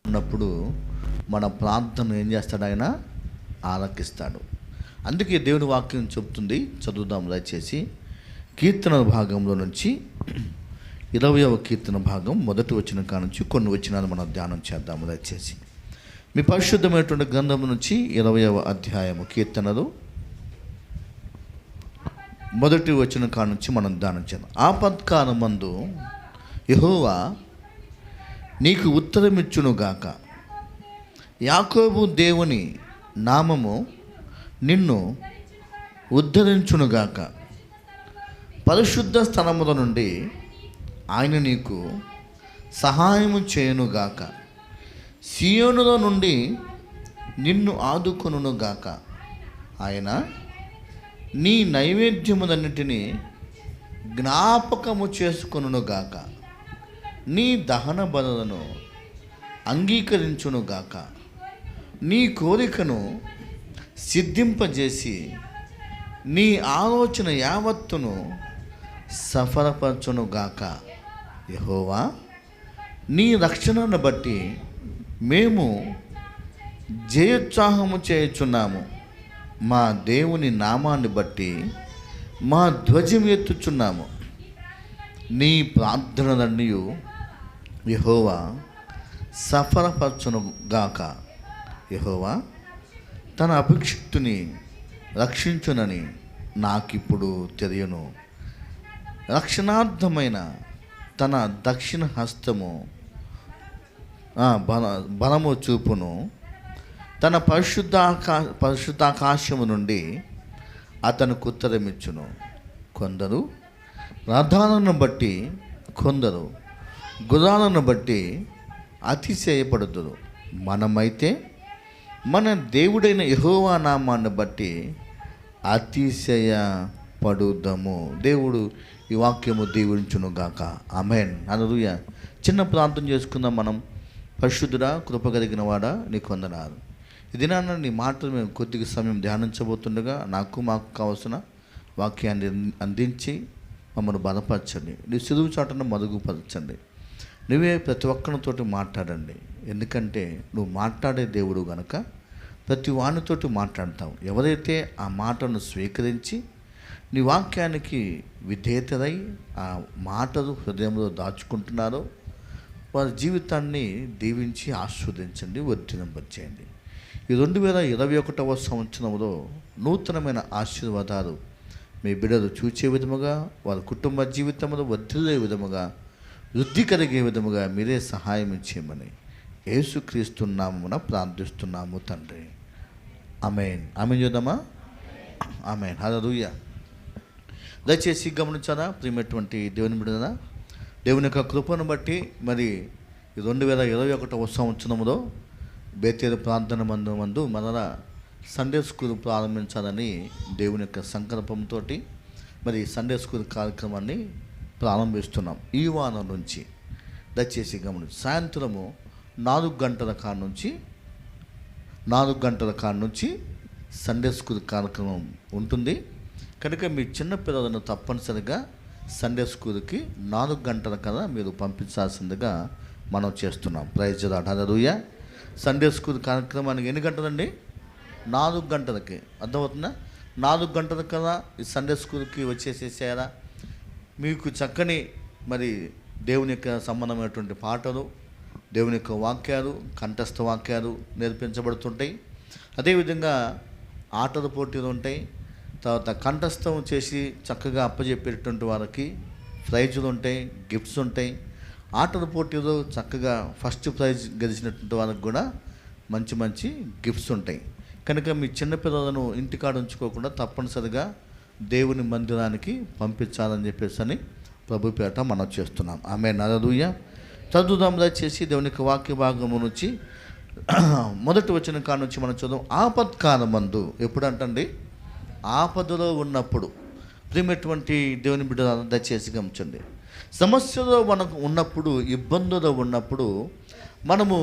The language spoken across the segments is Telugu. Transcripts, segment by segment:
ఉన్నప్పుడు మన ప్రార్థన ఏం చేస్తాడు? ఆయన ఆలకిస్తాడు. అందుకే దేవుని వాక్యం చెప్తుంది, చదువుదాం దయచేసి. కీర్తన భాగంలో నుంచి 20వ కీర్తన భాగం మొదటి వచనం కానుంచి కొన్ని వచనాలు మనం ధ్యానం చేద్దాము దయచేసి. మీ పరిశుద్ధమైనటువంటి గ్రంథం నుంచి 20వ అధ్యాయము కీర్తనలు మొదటి వచనం కానుంచి మనం ధ్యానం చేద్దాం. ఆపత్కాలమందు యెహోవా నీకు ఉత్తరమిచ్చునుగాక. యాకోబు దేవుని నామము నిన్ను ఉద్ధరించునుగాక. పరిశుద్ధ స్థలముల నుండి ఆయన నీకు సహాయము చేయునుగాక. సియోనులో నుండి నిన్ను ఆదుకొనుగాక. ఆయన నీ నైవేద్యములన్నిటినీ జ్ఞాపకము చేసుకొనుగాక. నీ దహన బలులను అంగీకరించునుగాక. నీ కోరికను సిద్ధింపజేసి నీ ఆలోచన యావత్తును సఫలపరచునుగాక. యెహోవా నీ రక్షణను బట్టి మేము జయోత్సాహము చేయుచున్నాము. మా దేవుని నామాన్ని బట్టి మా ధ్వజం ఎత్తుచున్నాము. నీ ప్రార్థనలన్నీ యెహోవా సఫలపరచునుగాక. యెహోవా తన అభిషిక్తుని రక్షించునని నాకిప్పుడు తెలియను. రక్షణార్థమైన తన దక్షిణ హస్తము బలము చూపును. తన పరిశుద్ధాకాశము నుండి అతనికి ఉత్తరమిచ్చును. కొందరు రథాలను బట్టి, కొందరు గుర్రాలను బట్టి అతిశయపడుదురు. మనమైతే మన దేవుడైన యెహోవా నామాన్ని బట్టి అతిశయపడుదము. దేవుడు ఈ వాక్యము దీవించునుగాక. ఆమేన్. హల్లెలూయా. చిన్న ప్రార్థన చేసుకుందాం మనం. పరిశుద్ధుడా, కృప కలిగిన వాడా, నీకు వందనాలు. ఈ దినాన నీ మాటలు మేము కొద్దిగా సమయం ధ్యానించబోతుండగా మాకు కావలసిన వాక్యాన్ని అందించి మమ్మల్ని బలపరచండి. నీ సిలువు చాటును మరుగుపరచండి. నువ్వే ప్రతి ఒక్కరితోటి మాట్లాడండి. ఎందుకంటే నువ్వు మాట్లాడే దేవుడు గనక ప్రతి వానితోటి మాట్లాడతావు. ఎవరైతే ఆ మాటను స్వీకరించి నీ వాక్యానికి విధేయతరై ఆ మాటలు హృదయంలో దాచుకుంటున్నారో వారి జీవితాన్ని దీవించి ఆస్వాదించండి, వర్ధింపచేయండి. ఈ 2021వ సంవత్సరంలో నూతనమైన ఆశీర్వాదాలు మీ బిడ్డలు చూచే విధముగా, వారి కుటుంబ జీవితంలో వర్ధిల్లే విధముగా, వృద్ధి కలిగే విధముగా మీరే సహాయం చేయమని యేసుక్రీస్తు నామమున ప్రార్థిస్తున్నాము తండ్రి. ఆమేన్. ఆమేన్ చూద్దామా? ఆమేన్. హల్లెలూయా. దయచేసి గమనించారా ప్రియమైనటువంటి దేవుని బిడ్డలారా, దేవుని యొక్క కృపను బట్టి మరి 2021వ సంవత్సరంలో బేతేలు ప్రార్థన మందు మరలా సండే స్కూల్ ప్రారంభించాలని దేవుని యొక్క సంకల్పంతో మరి సండే స్కూల్ కార్యక్రమాన్ని ప్రారంభిస్తున్నాం ఈ వారం నుంచి. దయచేసి గమనించి సాయంత్రము 4 గంటల కాడ నుంచి సండే స్కూల్ కార్యక్రమం ఉంటుంది కనుక మీ చిన్న పిల్లలను తప్పనిసరిగా సండే స్కూల్కి 4 గంటల కదా మీరు పంపించాల్సిందిగా మనం చేస్తున్నాం. Praise the lord. Hallelujah. Sunday school కార్యక్రమానికి ఎన్ని గంటలండి? 4 గంటలకి. అర్థమవుతుందా? 4 గంటల కదా ఈ సండే స్కూల్కి వచ్చేసేసారా. మీకు చక్కని మరి దేవుని యొక్క సంబంధమైనటువంటి పాటలు, దేవుని యొక్క వాక్యాలు, కంఠస్థ వాక్యాలు నేర్పించబడుతుంటాయి. అదేవిధంగా ఆటల పోటీలు ఉంటాయి. తర్వాత కంఠస్థం చేసి చక్కగా అప్పచెప్పేటువంటి వారికి ప్రైజులు ఉంటాయి, గిఫ్ట్స్ ఉంటాయి. ఆటల పోటీలో చక్కగా ఫస్ట్ ప్రైజ్ గెలిచినటువంటి వాళ్ళకి కూడా మంచి మంచి గిఫ్ట్స్ ఉంటాయి. కనుక మీ చిన్నపిల్లలను ఇంటికాడ ఉంచుకోకుండా తప్పనిసరిగా దేవుని మందిరానికి పంపించాలని చెప్పేసి ప్రభు పేట మనం చేస్తున్నాం. ఆమేన్. హల్లెలూయా. చదువుదాం దయచేసి దేవుని యొక్క వాక్య భాగము నుంచి మొదటి వచనం కాడ నుంచి మనం చదువు. ఆపత్కాలమందు, ఎప్పుడు అంటండి? ఆపదలో ఉన్నప్పుడు. ప్రియమైనటువంటి దేవుని బిడ్డ దయచేసి గమనించండి. సమస్యలో మనకు ఉన్నప్పుడు, ఇబ్బందులో ఉన్నప్పుడు మనము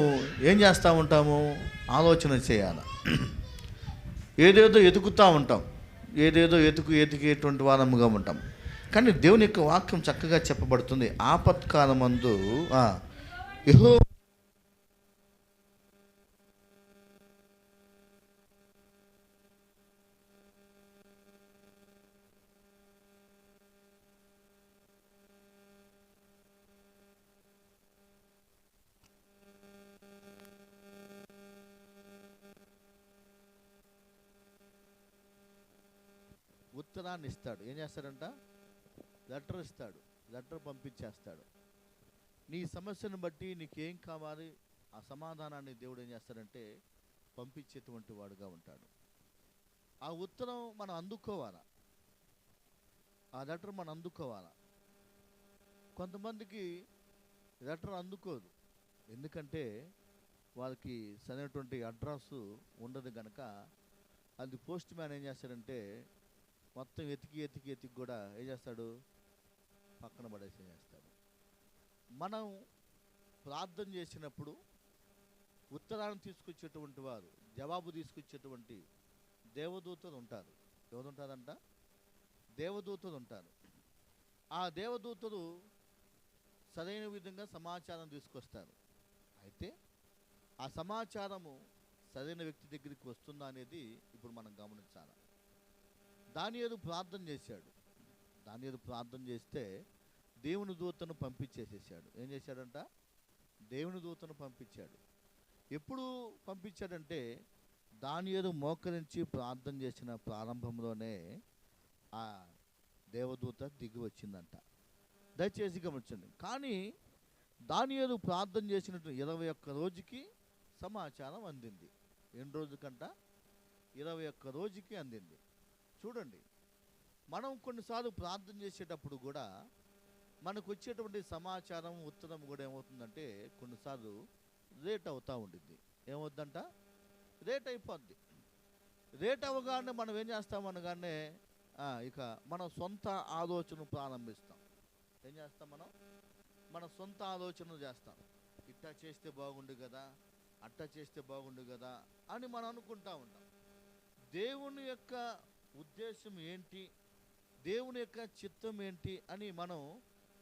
ఏం చేస్తూ ఉంటాము? ఆలోచన చేయాలి. ఏదేదో ఎతుకుతూ ఉంటాం, ఏదేదో ఎతికేటువంటి వారముగా ఉంటాం. కానీ దేవుని యొక్క వాక్యం చక్కగా చెప్పబడుతుంది. ఆపత్కాలమందు ఉత్తరాన్ని ఇస్తాడు. ఏం చేస్తాడంట? లెటర్ ఇస్తాడు, లెటర్ పంపించేస్తాడు. నీ సమస్యను బట్టి నీకేం కావాలి ఆ సమాధానాన్ని దేవుడు ఏం చేస్తాడంటే పంపించేటువంటి వాడుగా ఉంటాడు. ఆ ఉత్తరం మనం అందుకోవాలా, ఆ లెటర్ మనం అందుకోవాలా. కొంతమందికి లెటర్ అందుకోదు, ఎందుకంటే వాళ్ళకి సరైనటువంటి అడ్రస్ ఉండదు కనుక అది పోస్ట్ మ్యాన్ ఏం చేస్తాడంటే మొత్తం ఎతికి కూడా ఏం చేస్తాడు? పక్కన పడేసి చేస్తాడు. మనం ప్రార్థన చేసినప్పుడు ఉత్తరాన్ని తీసుకొచ్చేటువంటి వారు, జవాబు తీసుకొచ్చేటువంటి దేవదూతలు ఉంటారు. ఎవరు ఉంటారంట? దేవదూతలు ఉంటారు. ఆ దేవదూతలు సరైన విధంగా సమాచారం తీసుకొస్తారు. అయితే ఆ సమాచారము సరైన వ్యక్తి దగ్గరికి వస్తుందా అనేది ఇప్పుడు మనం గమనించాలి. దానియేలు ప్రార్థన చేశాడు. దానియేలు ప్రార్థన చేస్తే దేవుని దూతను పంపించేసేసాడు. ఏం చేశాడంట? దేవుని దూతను పంపించాడు. ఎప్పుడు పంపించాడంటే దానియేలు మోకరించి ప్రార్థన చేసిన ప్రారంభంలోనే ఆ దేవదూత దిగి వచ్చిందంట. దయచేసి గమనించండి. కానీ దానియేలు ప్రార్థన చేసినట్టు 21 రోజుకి సమాచారం అందింది. ఎన్ని రోజుకంట? 21 రోజుకి అందింది. చూడండి, మనం కొన్నిసార్లు ప్రార్థన చేసేటప్పుడు కూడా మనకు వచ్చేటువంటి సమాచారం, ఉత్తరం కూడా ఏమవుతుందంటే కొన్నిసార్లు రేట్ అవుతూ ఉండిద్ది. ఏమవుద్దంట? రేట్ అయిపోద్ది. రేట్ అవ్వగానే మనం ఏం చేస్తామనగానే ఇక మన సొంత ఆలోచన ప్రారంభిస్తాం. ఏం చేస్తాం? మన సొంత ఆలోచనలు చేస్తాం. ఇట్టా చేస్తే బాగుండు కదా, అట్టా చేస్తే బాగుండు కదా అని మనం అనుకుంటా ఉంటాం. దేవుని యొక్క ఉద్దేశం ఏంటి, దేవుని యొక్క చిత్తం ఏంటి అని మనం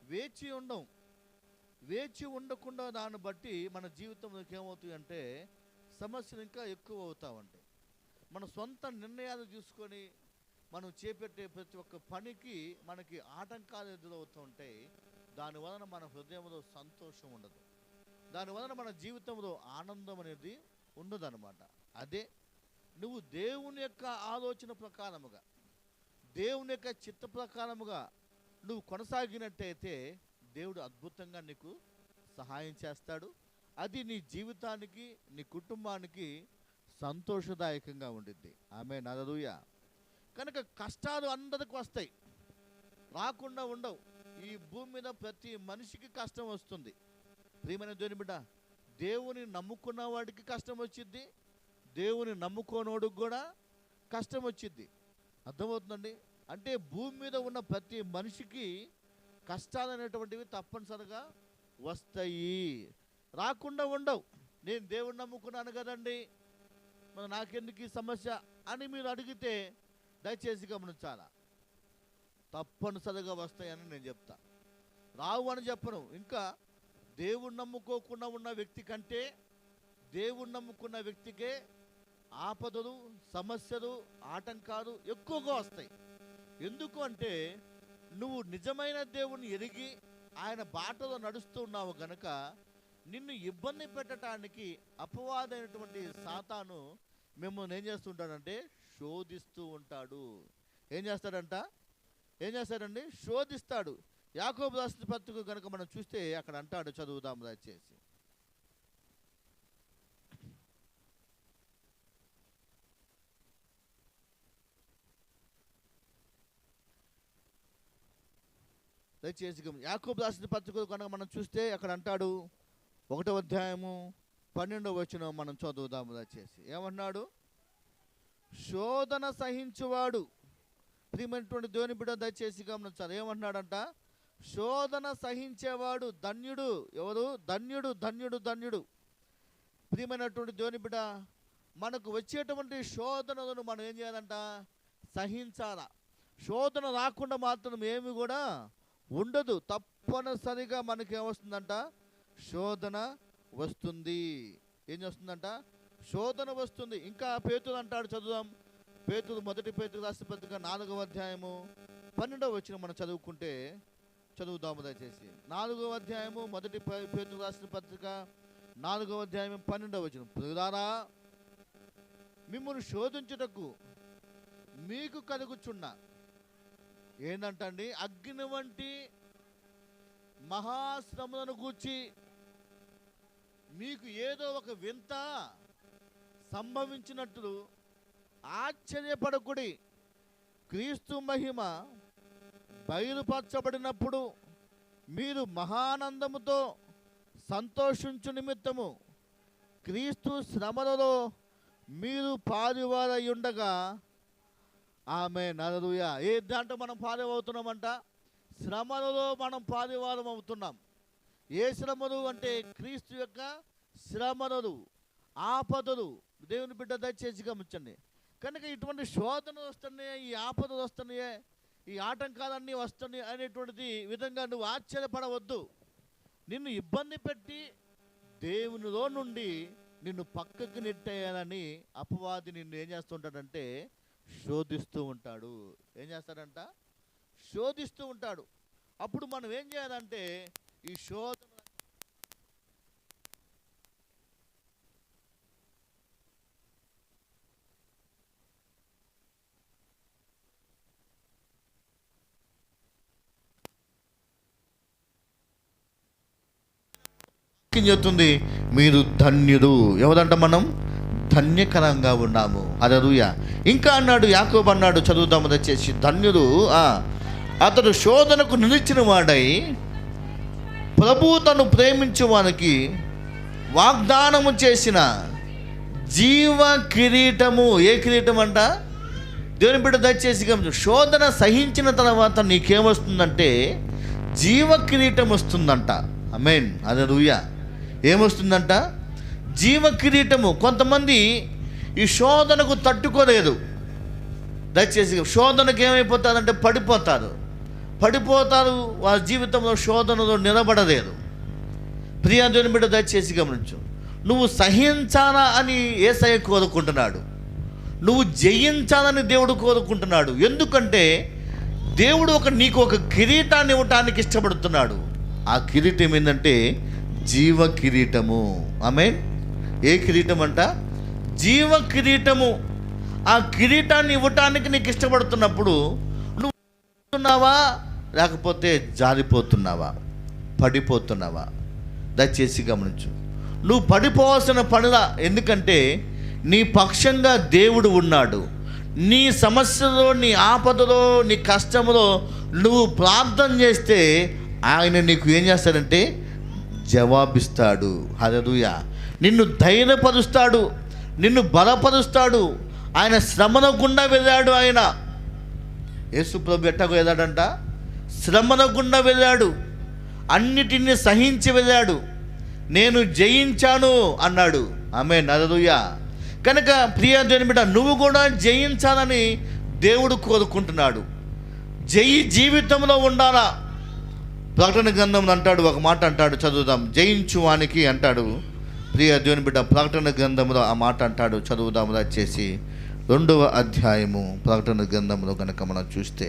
వేచి ఉండం. వేచి ఉండకుండా దాన్ని బట్టి మన జీవితంలోకి ఏమవుతాయి అంటే సమస్యలు ఇంకా ఎక్కువ అవుతూ ఉంటాయి. మన సొంత నిర్ణయాలు తీసుకొని మనం చేపట్టే ప్రతి ఒక్క పనికి మనకి ఆటంకాలు ఎదురవుతూ ఉంటాయి. దానివలన మన హృదయంలో సంతోషం ఉండదు, దానివలన మన జీవితంలో ఆనందం అనేది ఉండదన్నమాట. అదే నువ్వు దేవుని యొక్క ఆలోచన ప్రకారముగా, దేవుని యొక్క చిత్త ప్రకారముగా నువ్వు కొనసాగినట్టయితే దేవుడు అద్భుతంగా నీకు సహాయం చేస్తాడు. అది నీ జీవితానికి, నీ కుటుంబానికి సంతోషదాయకంగా ఉండిద్ది. ఆమేన్, హల్లెలూయా. కనుక కష్టాలు అందరికి వస్తాయి, రాకుండా ఉండవు. ఈ భూమి మీద ప్రతి మనిషికి కష్టం వస్తుంది. ప్రియమైన దేవుని బిడ్డ, దేవుని నమ్ముకున్న వాడికి కష్టం వచ్చిద్ది, దేవుని నమ్ముకోనోడికి కూడా కష్టం వచ్చిద్ది. అర్థమవుతుందండి? అంటే భూమి మీద ఉన్న ప్రతి మనిషికి కష్టాలు అనేటువంటివి తప్పనిసరిగా వస్తాయి, రాకుండా ఉండవు. నేను దేవుని నమ్ముకున్నాను కదండి, మరి నాకెందుకు ఈ సమస్య అని మీరు అడిగితే దయచేసి గమనించాలా, తప్పనిసరిగా వస్తాయని నేను చెప్తా. రావు అని చెప్పను. ఇంకా దేవుణ్ణి నమ్ముకోకుండా ఉన్న వ్యక్తి కంటే దేవుణ్ణి నమ్ముకున్న వ్యక్తికే ఆపదలు, సమస్యలు, ఆటంకాలు ఎక్కువగా వస్తాయి. ఎందుకు అంటే నువ్వు నిజమైన దేవుణ్ణి ఎరిగి ఆయన బాటలో నడుస్తూ ఉన్నావు గనక నిన్ను ఇబ్బంది పెట్టడానికి అపవాదైనటువంటి సాతాను మిమ్మల్ని ఏం చేస్తుంటాడంటే శోధిస్తూ ఉంటాడు. ఏం చేస్తాడండి? శోధిస్తాడు. యాకోబు రాసిన పత్రిక కనుక మనం చూస్తే అక్కడ అంటాడు, చదువుదాం దయచేసి. యాకోబు రాసిన పత్రిక కనుక మనం చూస్తే అక్కడ అంటాడు, 1వ అధ్యాయము 12వ వచనం మనం చదువుదాము దయచేసి. ఏమన్నాడు? శోధన సహించువాడు, ప్రియమైనటువంటి దేవుని బిడ్డ దయచేసి గమనించాలి. ఏమంటున్నాడంట? శోధన సహించేవాడు ధన్యుడు. ఎవరు? ధన్యుడు, ధన్యుడు, ధన్యుడు. ప్రియమైనటువంటి దేవుని బిడ్డ, మనకు వచ్చేటువంటి శోధనలను మనం ఏం చేయాలంట? సహించాలా. శోధన రాకుండా మాత్రం ఏమి కూడా ఉండదు. తప్పనిసరిగా మనకి ఏమొస్తుందంట? శోధన వస్తుంది. ఏం చేస్తుందంట? శోధన వస్తుంది. ఇంకా పేతురు అంటాడు, చదువుదాం. పేతురు, 1 పేతురు రాసిన పత్రిక 4వ అధ్యాయము 12వ వచనం మనం చదువుదాము దయచేసి. 4వ అధ్యాయము 1 పేతురు రాసిన పత్రిక 4వ అధ్యాయం 12వ వచనం. ప్రియులారా, మిమ్మును శోధించుటకు మీకు కలుగుచున్న ఏంటంటండి, అగ్ని వంటి మహాశ్రమలను గూర్చి మీకు ఏదో ఒక వింత సంభవించినట్లు ఆశ్చర్యపడకుడి. క్రీస్తు మహిమ బయలుపరచబడినప్పుడు మీరు మహానందముతో సంతోషించు నిమిత్తము క్రీస్తు శ్రమలలో మీరు పాలువారయ్యుండగా. ఆమేన్, హల్లెలూయా. ఏ దాంట్లో మనం పాలువవుతున్నామంట? శ్రమలలో మనం పాలువారం అవుతున్నాం. ఏ శ్రమలు అంటే క్రీస్తు యొక్క శ్రమలు, ఆపదలు. దేవుని బిడ్డ దయచేసి గమనించండి. కనుక ఇటువంటి శోధనలు వస్తున్నాయి, ఈ ఆపదలు వస్తున్నాయి, ఈ ఆటంకాలన్నీ వస్తున్నాయి అనేటువంటిది విధంగా నువ్వు ఆశ్చర్యపడవద్దు. నిన్ను ఇబ్బంది పెట్టి దేవునిలో నుండి నిన్ను పక్కకు నెట్టేయాలని అపవాది నిన్ను ఏం చేస్తుంటాడంటే శోధిస్తూ ఉంటాడు. ఏం చేస్తాడంట? శోధిస్తూ ఉంటాడు. అప్పుడు మనం ఏం చేయాలంటే ఈ శోధన చెప్తుంది, మీరు ధన్యుడు. ఎవరంట? మనం ధన్యకరంగా ఉన్నాము. హల్లెలూయా. ఇంకా అన్నాడు, యాకోబు అన్నాడు, చదువుదాము దయచేసి. ధన్యుడు అతడు శోధనకు నిలిచిన వాడై ప్రభు తను ప్రేమించు వానికి వాగ్దానము చేసిన జీవ కిరీటము. ఏ కిరీటం అంట? దేవుని బిడ్డ దయచేసి గమనించు. శోధన సహించిన తర్వాత నీకేమొస్తుందంటే జీవ కిరీటం వస్తుందంట. ఆమేన్, హల్లెలూయా. ఏమొస్తుందంట? జీవ కిరీటము. కొంతమంది ఈ శోధనకు తట్టుకోలేదు. దయచేసి శోధనకు ఏమైపోతారంటే పడిపోతారు. వారి జీవితంలో శోధనలో నిలబడలేదు. ప్రియా దేవుని బిడ్డ దయచేసి గమనించు. నువ్వు సహించాలా అని యేసయ్య కోరుకుంటున్నాడు. నువ్వు జయించాలని దేవుడు కోరుకుంటున్నాడు. ఎందుకంటే దేవుడు నీకు ఒక కిరీటాన్ని ఇవ్వటానికి ఇష్టపడుతున్నాడు. ఆ కిరీటం ఏంటంటే జీవ కిరీటము. ఆమేన్. ఏ కిరీటం అంట? జీవ కిరీటము. ఆ కిరీటాన్ని ఇవ్వటానికి నీకు ఇష్టపడుతున్నప్పుడు నువ్వు లేకపోతే జారిపోతున్నావా, పడిపోతున్నావా? దయచేసి గమనించు. నువ్వు పడిపోవాల్సిన పనిలా. ఎందుకంటే నీ పక్షంగా దేవుడు ఉన్నాడు. నీ సమస్యలో, నీ ఆపదలో, నీ కష్టంలో నువ్వు ప్రార్థన చేస్తే ఆయన నీకు ఏం చేస్తాడంటే జవాబిస్తాడు. హల్లెలూయా. నిన్ను ధైర్యపరుస్తాడు, నిన్ను బలపరుస్తాడు. ఆయన శ్రమల గుండా వెళ్ళాడు. ఆయన యేసు ప్రభు ఎట్టకు వెళ్ళాడంట? శ్రమల గుండా వెళ్ళాడు. అన్నిటినీ సహించి వెళ్ళాడు. నేను జయించాను అన్నాడు. ఆమేన్, హల్లెలూయా. కనుక ప్రియ దేవుని బిడ్డ, నువ్వు కూడా జయించాలని దేవుడు కోరుకుంటున్నాడు. జీవితంలో ఉండాలా. ప్రకటన గ్రంథంలో అంటాడు, ఒక మాట అంటాడు, చదువుదాం. జయించువానికి అంటాడు. ప్రియ దేవుని బిడ్డ, ప్రకటన గ్రంథంలో ఆ మాట అంటాడు. చదువుదాము వచ్చేసి 2వ అధ్యాయము ప్రకటన గ్రంథంలో కనుక మనం చూస్తే,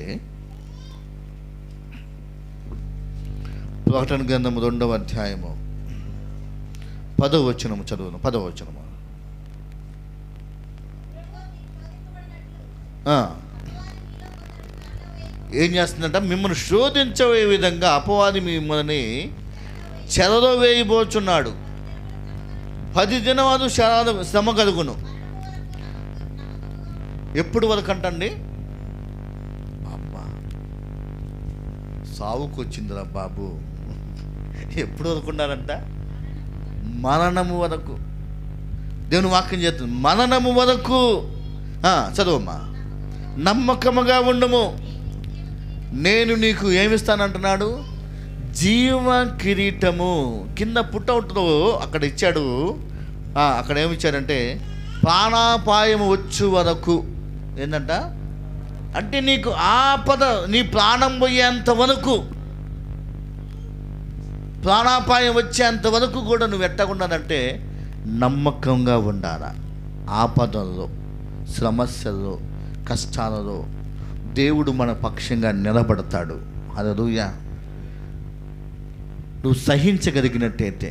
ప్రకటన గ్రంథము 2వ అధ్యాయము 10వ వచనము చదువును. 10వ వచనము. ఏం చేస్తుందంట? మిమ్మల్ని శోధించే విధంగా అపవాది మిమ్మల్ని చెరలో వేయబోచున్నాడు. 10 దినములు శ్రమ కలుగును. ఎప్పుడు వరకు అంటండి? అబ్బా, సావుకు వచ్చిందిరా బాబు. ఎప్పుడు వరకు ఉండాలంట? మరణము వరకు. దేవుని వాక్యం చేస్తుంది, మరణము వరకు. చదువమ్మా. నమ్మకముగా ఉండము, నేను నీకు ఏమిస్తానంటున్నాడు? జీవ కిరీటము. కింద పుట్టవుట్లో అక్కడ ఇచ్చాడు. అక్కడ ఏమిచ్చాడంటే ప్రాణాపాయము వచ్చు వరకు. ఏంటంట? అంటే నీకు ఆపద, నీ ప్రాణం పోయేంత వరకు, ప్రాణాపాయం వచ్చేంత వరకు కూడా నువ్వు ఎట్టకుండానంటే నమ్మకంగా ఉండాలా. ఆపదల్లో, సమస్యల్లో, కష్టాలలో దేవుడు మన పక్షంగా నిలబడతాడు. హల్లెలూయా. నువ్వు సహించగలిగినట్టయితే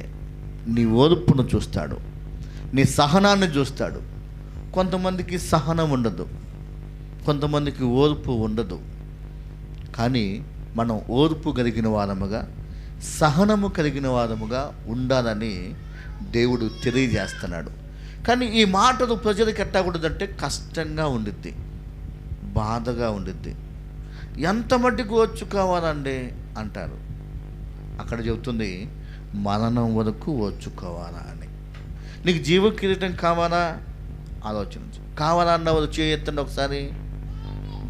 నీ ఓర్పును చూస్తాడు, నీ సహనాన్ని చూస్తాడు. కొంతమందికి సహనం ఉండదు, కొంతమందికి ఓర్పు ఉండదు. కానీ మనం ఓర్పు కలిగిన వారముగా, సహనము కలిగిన వారముగా ఉండాలని దేవుడు తెలియజేస్తున్నాడు. కానీ ఈ మాటలు ప్రజలకు ఎట్టాకూడదంటే కష్టంగా ఉండిద్ది, బాధగా ఉండిద్ది. ఎంత మట్టికి ఓర్చుకోవాలండి అంటారు. అక్కడ చెబుతుంది మరణం వరకు ఓర్చుకోవాలా అని. నీకు జీవ కిరీటం కావాలా? ఆలోచించు. కావాలా అన్నవారు చేయొద్దండి ఒకసారి.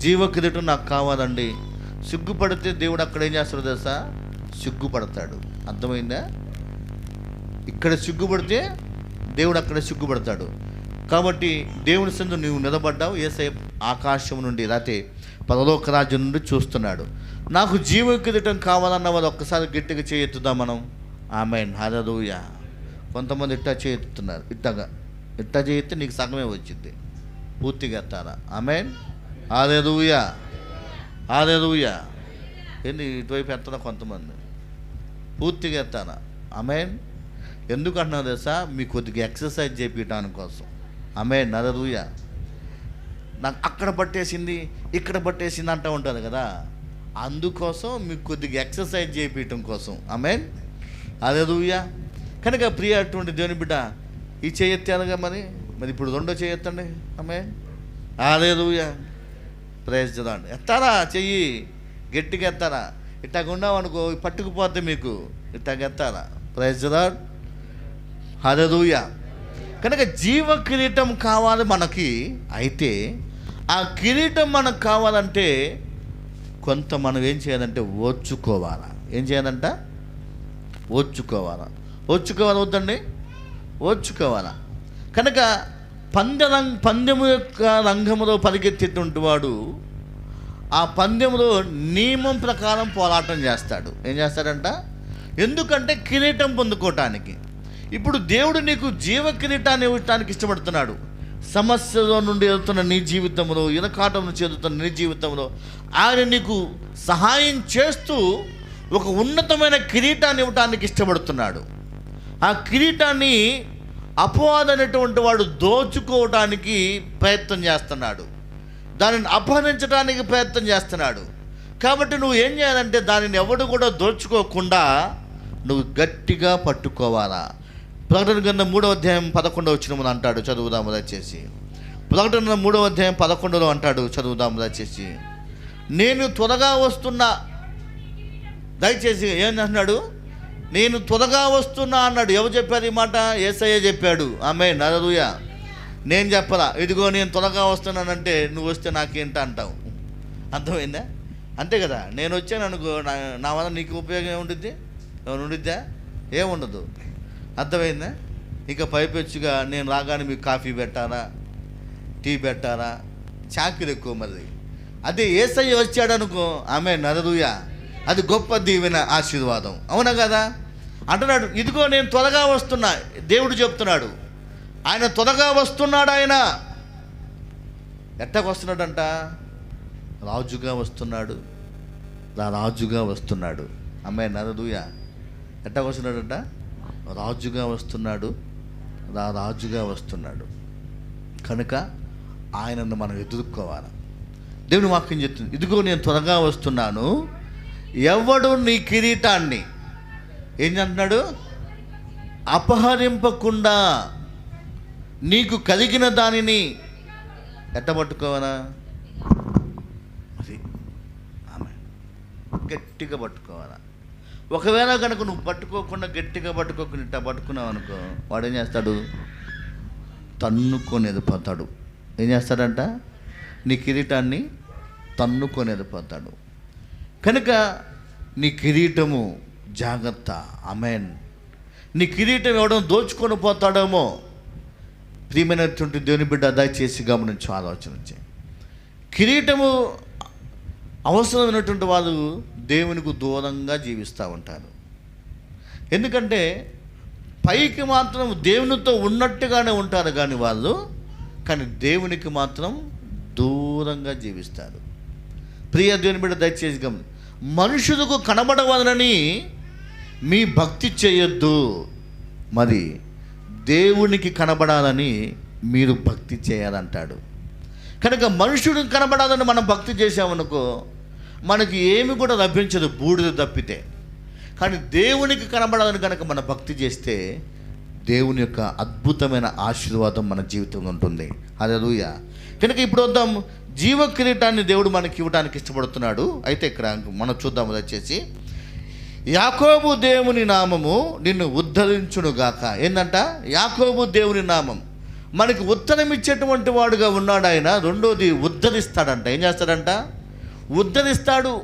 జీవ కిరీటం నాకు కావాలండి. సిగ్గుపడితే దేవుడు అక్కడ ఏం చేస్తాడు తెలుసా? సిగ్గుపడతాడు. అర్థమైందా? ఇక్కడ సిగ్గుపడితే దేవుడు అక్కడ సిగ్గుపడతాడు. కాబట్టి దేవుని సందు నువ్వు నిలబడ్డావు. యేసయ్య ఆకాశం నుండి రాతే పరలోక రాజ్యం నుండి చూస్తున్నాడు. నాకు జీవ కిరీటం కావాలన్న వాళ్ళు ఒక్కసారి గట్టిగా చేయెత్తుదాం మనం. ఆమేన్, హల్లెలూయా. కొంతమంది ఇట్టా చేయెత్తుతున్నారు. ఇట్టా చేయెత్తే నీకు సగమే వచ్చింది. పూర్తిగా ఎత్తారా? ఆమేన్, హల్లెలూయా, హల్లెలూయా. ఏంటి ఇటువైపు ఎత్తనా? కొంతమంది పూర్తిగా ఎత్తారా? ఆమేన్. ఎందుకు అంటున్నావు తెలుసా? మీకు కొద్దిగా ఎక్సర్సైజ్ చేయించడానికి కోసం. ఆమేన్, హల్లెలూయా. నాకు అక్కడ పట్టేసింది, ఇక్కడ పట్టేసింది అంటూ ఉంటుంది కదా, అందుకోసం మీకు కొద్దిగా ఎక్సర్సైజ్ చేయించడం కోసం. ఆమేన్, హల్లెలూయా. కనుక ప్రియ అటువంటి దేవుని బిడ్డ, ఈ చేయెత్తానుగా మరి ఇప్పుడు రెండో చేయెత్తండి. Amen, hallelujah. Praise the lord. ఎత్తారా? చెయ్యి గట్టిగా ఎత్తారా? ఇట్టాగా ఉన్నావు అనుకో పట్టుకుపోతే మీకు. ఇట్టాగా ఎత్తారా? Praise the lord, hallelujah. కనుక జీవ కిరీటం కావాలి మనకి. అయితే ఆ కిరీటం మనకు కావాలంటే కొంత మనం ఏం చేయాలంటే ఓర్చుకోవాలా. ఏం చేయాలంట? ఓర్చుకోవాలా. ఓర్చుకోవాలి వద్దండి? ఓర్చుకోవాలా. కనుక పందెము యొక్క రంగంలో పరిగెత్తేటువంటి వాడు ఆ పందెంలో నియమం ప్రకారం పోరాటం చేస్తాడు. ఏం చేస్తాడంట? ఎందుకంటే కిరీటం పొందుకోవటానికి. ఇప్పుడు దేవుడు నీకు జీవ కిరీటాన్ని ఇవ్వటానికి ఇష్టపడుతున్నాడు. సమస్యలో నుండి వెళ్తున్న నీ జీవితంలో, ఇనకాటం చెందుతున్న నీ జీవితంలో ఆయన నీకు సహాయం చేస్తూ ఒక ఉన్నతమైన కిరీటాన్ని ఇవ్వటానికి ఇష్టపడుతున్నాడు. ఆ కిరీటాన్ని అపవాదనేటువంటి వాడు దోచుకోవడానికి ప్రయత్నం చేస్తున్నాడు. దానిని అపహరించడానికి ప్రయత్నం చేస్తున్నాడు. కాబట్టి నువ్వు ఏం చేయాలంటే దానిని ఎవడు కూడా దోచుకోకుండా నువ్వు గట్టిగా పట్టుకోవాలా. ప్రకటన గ్రంథం 3వ అధ్యాయం 11వ వచనమున అంటాడు, చదువుదాము దయచేసి. ప్రకటన 3వ అధ్యాయం 11లో అంటాడు, చదువుదాము దయచేసి. నేను త్వరగా వస్తున్నా. దయచేసి ఏంటన్నాడు? నేను త్వరగా వస్తున్నా అన్నాడు. ఎవరు చెప్పారు ఈ మాట? యేసయ్య చెప్పాడు. ఆమేన్, హల్లెలూయా. నేను చెప్పరా? ఇదిగో నేను త్వరగా వస్తున్నానంటే నువ్వు వస్తే నాకేంట అంటావు. అర్థమైందా? అంతే కదా. నేను వచ్చాను అనుకో, నా వల్ల నీకు ఉపయోగం ఏముంటుంది? ఉండిద్దా? ఏముండదు. అర్థమైందా? ఇంకా పైపెచ్చుగా నేను రాగానే మీకు కాఫీ పెట్టారా, టీ పెట్టారా, చాకులు ఎక్కువ. మరి అదే యేసయ్య వచ్చాడు అనుకో, ఆమేన్, హల్లెలూయా, అది గొప్ప దీవెన, ఆశీర్వాదం. అవునా కదా? అంటున్నాడు, ఇదిగో నేను త్వరగా వస్తున్నా. దేవుడు చెప్తున్నాడు, ఆయన త్వరగా వస్తున్నాడు. ఆయన ఎట్టకు వస్తున్నాడంట? రాజుగా వస్తున్నాడు. రాజుగా వస్తున్నాడు. ఆమేన్, హల్లెలూయా. ఎట్టకు వస్తున్నాడంట? రాజుగా వస్తున్నాడు. రాజుగా వస్తున్నాడు. కనుక ఆయనను మనం ఎదుర్కోవాలి. దేవుని వాక్యం చెప్తుంది, ఇదిగో నేను త్వరగా వస్తున్నాను. ఎవడు నీ కిరీటాన్ని ఏం అంటున్నాడు? అపహరింపకుండా నీకు కలిగిన దానిని ఎట్టబట్టుకోవాలా? అది ఆమె గట్టిగా పట్టుకోవాలా. ఒకవేళ కనుక నువ్వు పట్టుకోకుండా గట్టిగా పట్టుకోకుండా ఇట్లా పట్టుకున్నావు అనుకో, వాడు ఏం చేస్తాడు? తన్నుకొని వెళ్ళిపోతాడు. ఏం చేస్తాడంట? నీ కిరీటాన్ని తన్నుకొని వెళ్ళిపోతాడు. కనుక నీ కిరీటము జాగ్రత్త. ఆమేన్. నీ కిరీటం ఎవడో దోచుకొని పోతాడేమో. ప్రియమైనటువంటి దేవుని బిడ్డ, దయచేసి గమనించి ఆలోచన చేయి. కిరీటము అవసరమైనటువంటి వాళ్ళు దేవునికి దూరంగా జీవిస్తూ ఉంటారు. ఎందుకంటే పైకి మాత్రం దేవునితో ఉన్నట్టుగానే ఉంటారు కానీ వాళ్ళు, కానీ దేవునికి మాత్రం దూరంగా జీవిస్తారు. ప్రియ దేవుని బిడ్డ, దయచేసి గమని, మనుషులకు కనబడవలనని మీ భక్తి చేయొద్దు, మరి దేవునికి కనబడాలని మీరు భక్తి చేయాలంటాడు. కనుక మనుషుడికి కనబడాలని మనం భక్తి చేసామనుకో, మనకి ఏమి కూడా లభించదు, బూడిద తప్పితే. కానీ దేవునికి కనబడాలని కనుక మన భక్తి చేస్తే దేవుని యొక్క అద్భుతమైన ఆశీర్వాదం మన జీవితంలో ఉంటుంది. హల్లెలూయా. కనుక ఇప్పుడు వద్దాం, జీవ కిరీటాన్ని దేవుడు మనకి ఇవ్వడానికి ఇష్టపడుతున్నాడు. అయితే ఇక్కడ మనం చూద్దాము దయచేసి. యాకోబు దేవుని నామము నిన్ను ఉద్ధరించునుగాక. ఏంటంట? యాకోబు దేవుని నామం మనకి ఉత్తరం ఇచ్చేటువంటి వాడుగా ఉన్నాడు ఆయన. రెండోది ఉద్ధరిస్తాడంట. ఏం చేస్తాడంట? ఉద్ధరిస్తాడు.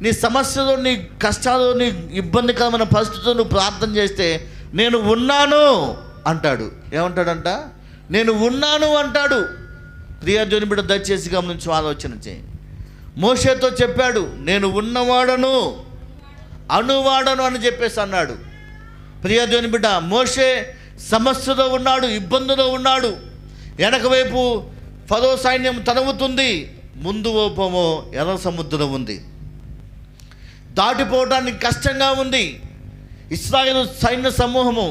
నీ సమస్యలో, నీ కష్టాలు, నీ ఇబ్బందికరమైన పరిస్థితుల్లో నువ్వు ప్రార్థన చేస్తే నేను ఉన్నాను అంటాడు. ఏమంటాడంట? నేను ఉన్నాను అంటాడు. ప్రియదేవుని బిడ్డ దయచేసి గమనించి ఆలోచన చేయి. మోషేతో చెప్పాడు, నేను ఉన్నవాడను అనువాడను అని చెప్పేసి అన్నాడు. ప్రియదేవుని బిడ్డ, మోషే సమస్యలో ఉన్నాడు, ఇబ్బందులో ఉన్నాడు. వెనక వైపు ఫరో సైన్యం తరుముతుంది, ముందు వైపేమో ఎర్ర సముద్రం ఉంది. దాటిపోవడానికి కష్టంగా ఉంది. ఇశ్రాయేలు సైన్య సమూహము,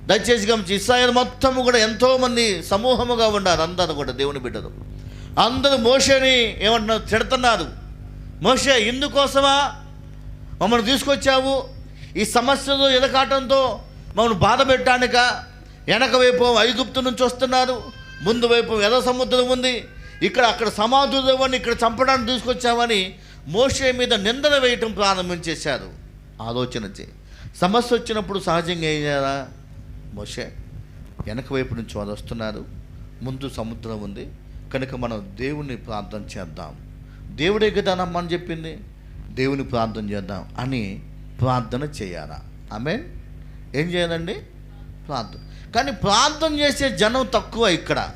దయచేసి గమనించి, ఇశ్రాయేలు మొత్తము కూడా ఎంతోమంది సమూహముగా ఉన్నారు. అందరూ కూడా దేవుని బిడ్డలు అందరూ మోషేని ఏమంటున్నారు? తిడుతున్నారు. మోషే, ఇందుకోసమా మమ్మల్ని తీసుకొచ్చావు? ఈ సమస్యలు ఎదకాటంతో మమ్మల్ని బాధ పెట్టడానిక? వెనక వైపు ఐగుప్తు నుంచి వస్తున్నారు, ముందు వైపు ఎర్ర సముద్రం ఉంది, అక్కడ సమాధులు ఇవ్వని ఇక్కడ చంపడానికి తీసుకొచ్చామని మోషే మీద నిందలు వేయటం ప్రారంభించేశారు. ఆలోచన చేయి. సమస్య వచ్చినప్పుడు సహజంగా ఏం చేయాలా? మోషే, వెనక వైపు నుంచి వాళ్ళు వస్తున్నారు, ముందు సముద్రం ఉంది, కనుక మనం దేవుని ప్రార్థన చేద్దాం. దేవుడే కదా నమ్మని చెప్పింది, దేవుని ప్రార్థన చేద్దాం అని ప్రార్థన చేయాలా? ఆమేన్. ఏం చేయాలండి? ప్రార్థన. కానీ ప్రార్థన చేసే జనం తక్కువ, ఇక్కడ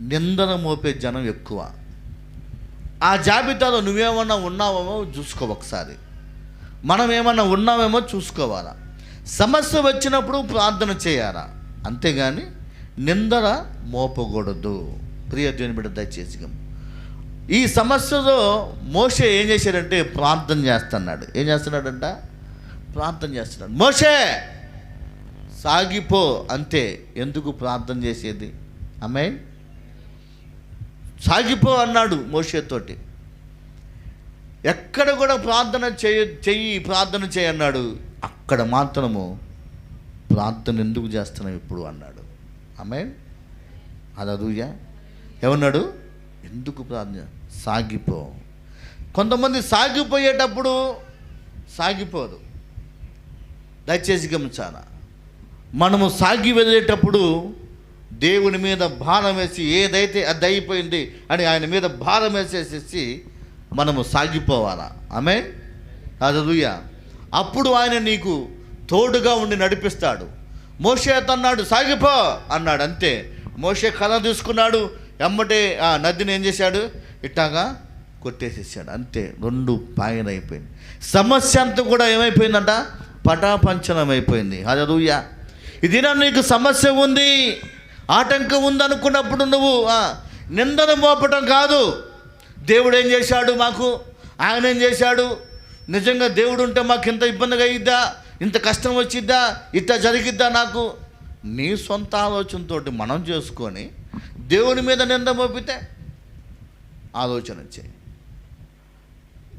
నిందన మోపే జనం ఎక్కువ. ఆ జాబితాలో నువ్వేమన్నా ఉన్నావేమో చూసుకో ఒకసారి. మనం ఏమన్నా ఉన్నామేమో చూసుకోవాలా. సమస్య వచ్చినప్పుడు ప్రార్థన చేయాలా, అంతేగాని నిందన మోపకూడదు. ప్రియ దేవుని బిడ్డ దయచేసి ఈ సమస్యలో మోషే ఏం చేశాడంటే ప్రార్థన చేస్తున్నాడు. ఏం చేస్తున్నాడంట? ప్రార్థన చేస్తున్నాడు. మోషే సాగిపో అంతే. ఎందుకు ప్రార్థన చేసేది? ఆమేన్. సాగిపో అన్నాడు మోషేతోటి. ఎక్కడ కూడా ప్రార్థన ప్రార్థన చేయన్నాడు. అక్కడ మాత్రము ప్రార్థన ఎందుకు చేస్తున్నావు ఇప్పుడు అన్నాడు. ఆమేన్. హల్లెలూయా. ఏమన్నాడు? ఎందుకు ప్రార్థన? సాగిపో. కొంతమంది సాగిపోయేటప్పుడు సాగిపోదు. దయచేసి గమనించాలా. మనము సాగి వెళ్ళేటప్పుడు దేవుని మీద భారం వేసి, ఏదైతే అది అయిపోయింది అని ఆయన మీద భారం వేసేసి మనము సాగిపోవాలా. ఆమేన్. హల్లెలూయా. అప్పుడు ఆయన నీకు తోడుగా ఉండి నడిపిస్తాడు. మోషే అన్నాడు సాగిపో అన్నాడు, అంతే. మోషే కర్ర తీసుకున్నాడు, ఎమ్మటే ఆ నదిని ఏం చేశాడు? ఇట్టాగా కొట్టేసేసాడు, అంతే. రెండు పాయన అయిపోయింది. సమస్య అంతా కూడా ఏమైపోయిందంట? పటాపంచనం అయిపోయింది. హల్లెలూయా. ఇది నీకు సమస్య ఉంది, ఆటంకం ఉందనుకున్నప్పుడు నువ్వు నిందన మోపటం కాదు. దేవుడు ఏం చేశాడు మాకు? ఆయన ఏం చేశాడు? నిజంగా దేవుడు ఉంటే మాకు ఇంత ఇబ్బందిగా అయ్యిద్దా? ఇంత కష్టం వచ్చిద్దా? ఇట్లా జరిగిద్దా నాకు? నీ సొంత ఆలోచనతో మనం చేసుకొని దేవుని మీద నింద మోపితే ఆలోచన చేయి.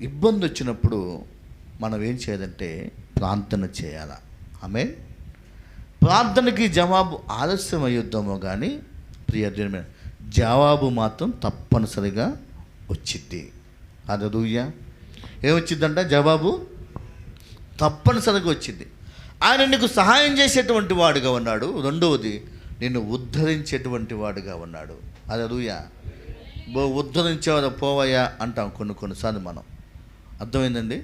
ఇబ్బంది వచ్చినప్పుడు మనం ఏం చేయాలంటే ప్రార్థన చేయాలా. ఆమేన్. ప్రార్థనకి జవాబు ఆలస్యం అయ్యుద్దామో కానీ ప్రియమైన జవాబు మాత్రం తప్పనిసరిగా వచ్చిద్ది. హల్లెలూయా. ఏమొచ్చిందంట? జవాబు తప్పనిసరిగా వచ్చింది. ఆయన నీకు సహాయం చేసేటువంటి వాడుగా ఉన్నాడు. రెండవది నిన్ను ఉద్ధరించేటువంటి వాడుగా ఉన్నాడు. హల్లెలూయా. ఉద్ధరించేవాడు పోవయ్యా అంటాం కొన్నిసార్లు మనం. అర్థమైందండి?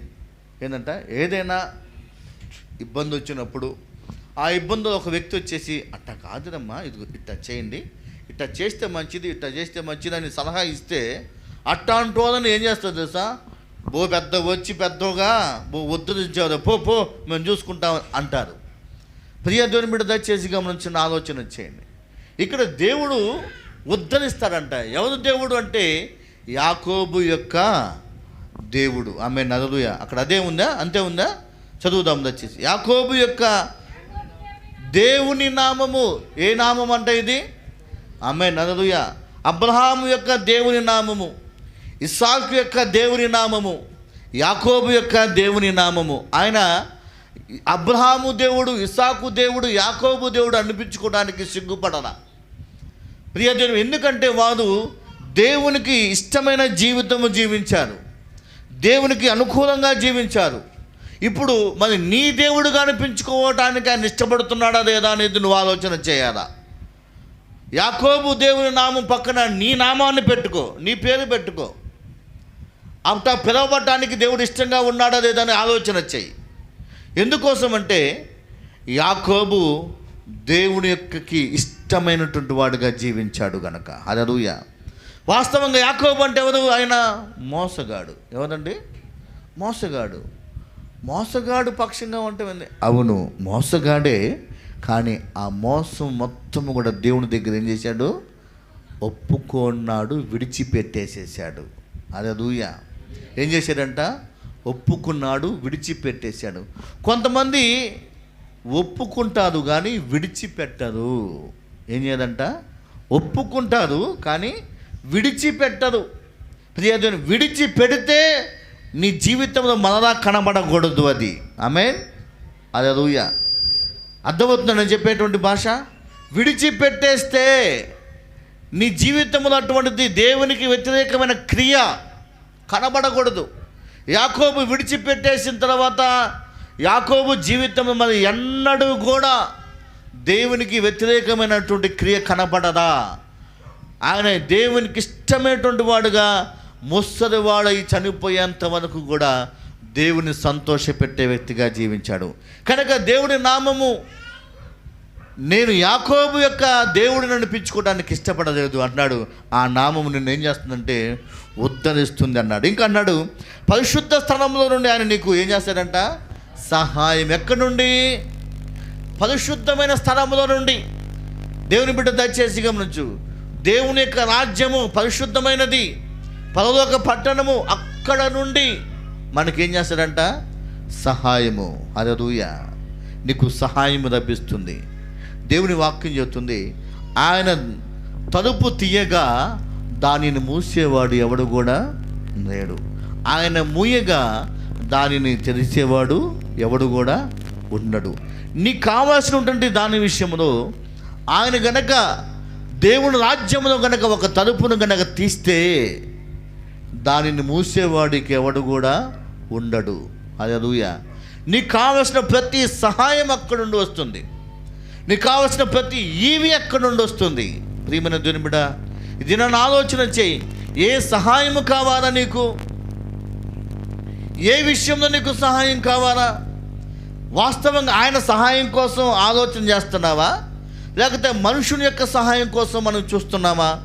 ఏంటంటే ఏదైనా ఇబ్బంది వచ్చినప్పుడు ఆ ఇబ్బందులు ఒక వ్యక్తి వచ్చేసి అట్టా కాదురమ్మా, ఇది ఇట్టా చేయండి, ఇట్టా చేస్తే మంచిది, ఇట్టా చేస్తే మంచిది అని సలహా ఇస్తే అట్టాంటి వాళ్ళని ఏం చేస్తుంది తెలుసా? పెద్దగా ఉద్ధరించేవారు, పో మేము చూసుకుంటాం అంటారు. ప్రియ దేవుని బిడ్డ దయచేసి గమనించిన ఆలోచన చేయండి. ఇక్కడ దేవుడు ఉద్ధరిస్తాడంట. ఎవరు దేవుడు అంటే యాకోబు యొక్క దేవుడు. ఆమేన్. హల్లెలూయా. అక్కడ అదే ఉందా? అంతే ఉందా? చదువుదాం దయచేసి. యాకోబు యొక్క దేవుని నామము. ఏ నామం అంటే ఇది? ఆమేన్. హల్లెలూయా. అబ్రహాము యొక్క దేవుని నామము. ఇస్సాకు యొక్క దేవుని నామము, యాకోబు యొక్క దేవుని నామము. ఆయన అబ్రహాము దేవుడు, ఇస్సాకు దేవుడు, యాకోబు దేవుడు అనిపించుకోవడానికి సిగ్గుపడరా ప్రియదేవుడు. ఎందుకంటే వారు దేవునికి ఇష్టమైన జీవితము జీవించారు, దేవునికి అనుకూలంగా జీవించారు. ఇప్పుడు మరి నీ దేవుడుగా అనిపించుకోవటానికి ఆయన ఇష్టపడుతున్నాడా లేదా అనేది నువ్వు ఆలోచన చేయాలా. యాకోబు దేవుని నామం పక్కన నీ నామాన్ని పెట్టుకో, నీ పేరు పెట్టుకో. అంత పిలవబడటానికి దేవుడు ఇష్టంగా ఉన్నాడా లేదా అని ఆలోచన చెయ్యి. ఎందుకోసం అంటే యాకోబు దేవుని యొక్కకి ఇష్టమైనటువంటి వాడుగా జీవించాడు గనక. హల్లెలూయా. వాస్తవంగా యాకోబు అంటే ఎవరు? ఆయన మోసగాడు. ఎవరండి? మోసగాడు. మోసగాడు పక్షంగా ఉంటుంది. అవును, మోసగాడే. కానీ ఆ మోసం మొత్తము కూడా దేవుని దగ్గర ఏం చేశాడు? ఒప్పుకున్నాడు, విడిచిపెట్టేసేసాడు. హల్లెలూయా. ఏం చేశాడంట? ఒప్పుకున్నాడు, విడిచిపెట్టేశాడు. కొంతమంది ఒప్పుకుంటారు కానీ విడిచిపెట్టరు. ఏం చేయదంట? ఒప్పుకుంటారు కానీ విడిచిపెట్టరు. ప్రియదేవుని, విడిచిపెడితే నీ జీవితంలో మనలా కనబడకూడదు అది. ఆమేన్. హల్లెలూయా. అర్థమవుతుందని నేను చెప్పేటువంటి భాష. విడిచిపెట్టేస్తే నీ జీవితంలో అటువంటిది దేవునికి వ్యతిరేకమైన క్రియ కనబడకూడదు. యాకోబు విడిచిపెట్టేసిన తర్వాత యాకోబు జీవితం మరి ఎన్నడూ కూడా దేవునికి వ్యతిరేకమైనటువంటి క్రియ కనబడదా. ఆయన దేవునికి ఇష్టమైనటువంటి వాడుగా ముసలివాడై చనిపోయేంత వరకు కూడా దేవుని సంతోషపెట్టే వ్యక్తిగా జీవించాడు. కనుక దేవుని నామము, నేను యాకోబు యొక్క దేవుడిని అనిపించుకోవడానికి ఇష్టపడలేదు అన్నాడు. ఆ నామము నిన్ను ఏం చేస్తుందంటే ఉద్ధరిస్తుంది అన్నాడు. ఇంకా అన్నాడు, పరిశుద్ధ స్థలంలో నుండి ఆయన నీకు ఏం చేస్తాడంట? సహాయం. ఎక్కడి నుండి? పరిశుద్ధమైన స్థలంలో నుండి. దేవుని బిడ్డ దయచేసి గమనించు. దేవుని యొక్క రాజ్యము పరిశుద్ధమైనది, పరలోక పట్టణము. అక్కడ నుండి మనకేం చేస్తాడంట? సహాయము. హల్లెలూయా. నీకు సహాయము లభిస్తుంది. దేవుని వాక్యం చెబుతుంది, ఆయన తలుపు తీయగా దానిని మూసేవాడు ఎవడు కూడా లేడు. ఆయన మూయగా దానిని తెరిచేవాడు ఎవడు కూడా ఉండడు. నీకు కావాల్సినటువంటి దాని విషయంలో ఆయన గనక దేవుని రాజ్యంలో గనక ఒక తలుపును గనక తీస్తే దానిని మూసేవాడికి ఎవడు కూడా ఉండడు. హల్లెలూయా. నీకు కావలసిన ప్రతి సహాయం అక్కడ నుండి వస్తుంది. నీకు కావలసిన ప్రతి ఈవి అక్కడ నుండి వస్తుంది. ప్రియమైన దేవుని బిడ్డ, ఇది నన్ను ఆలోచన చేయి. ఏ సహాయము కావాలా నీకు? ఏ విషయంలో నీకు సహాయం కావాలా? వాస్తవంగా ఆయన సహాయం కోసం ఆలోచన చేస్తున్నావా, లేకపోతే మనుషుని యొక్క సహాయం కోసం మనం చూస్తున్నామా?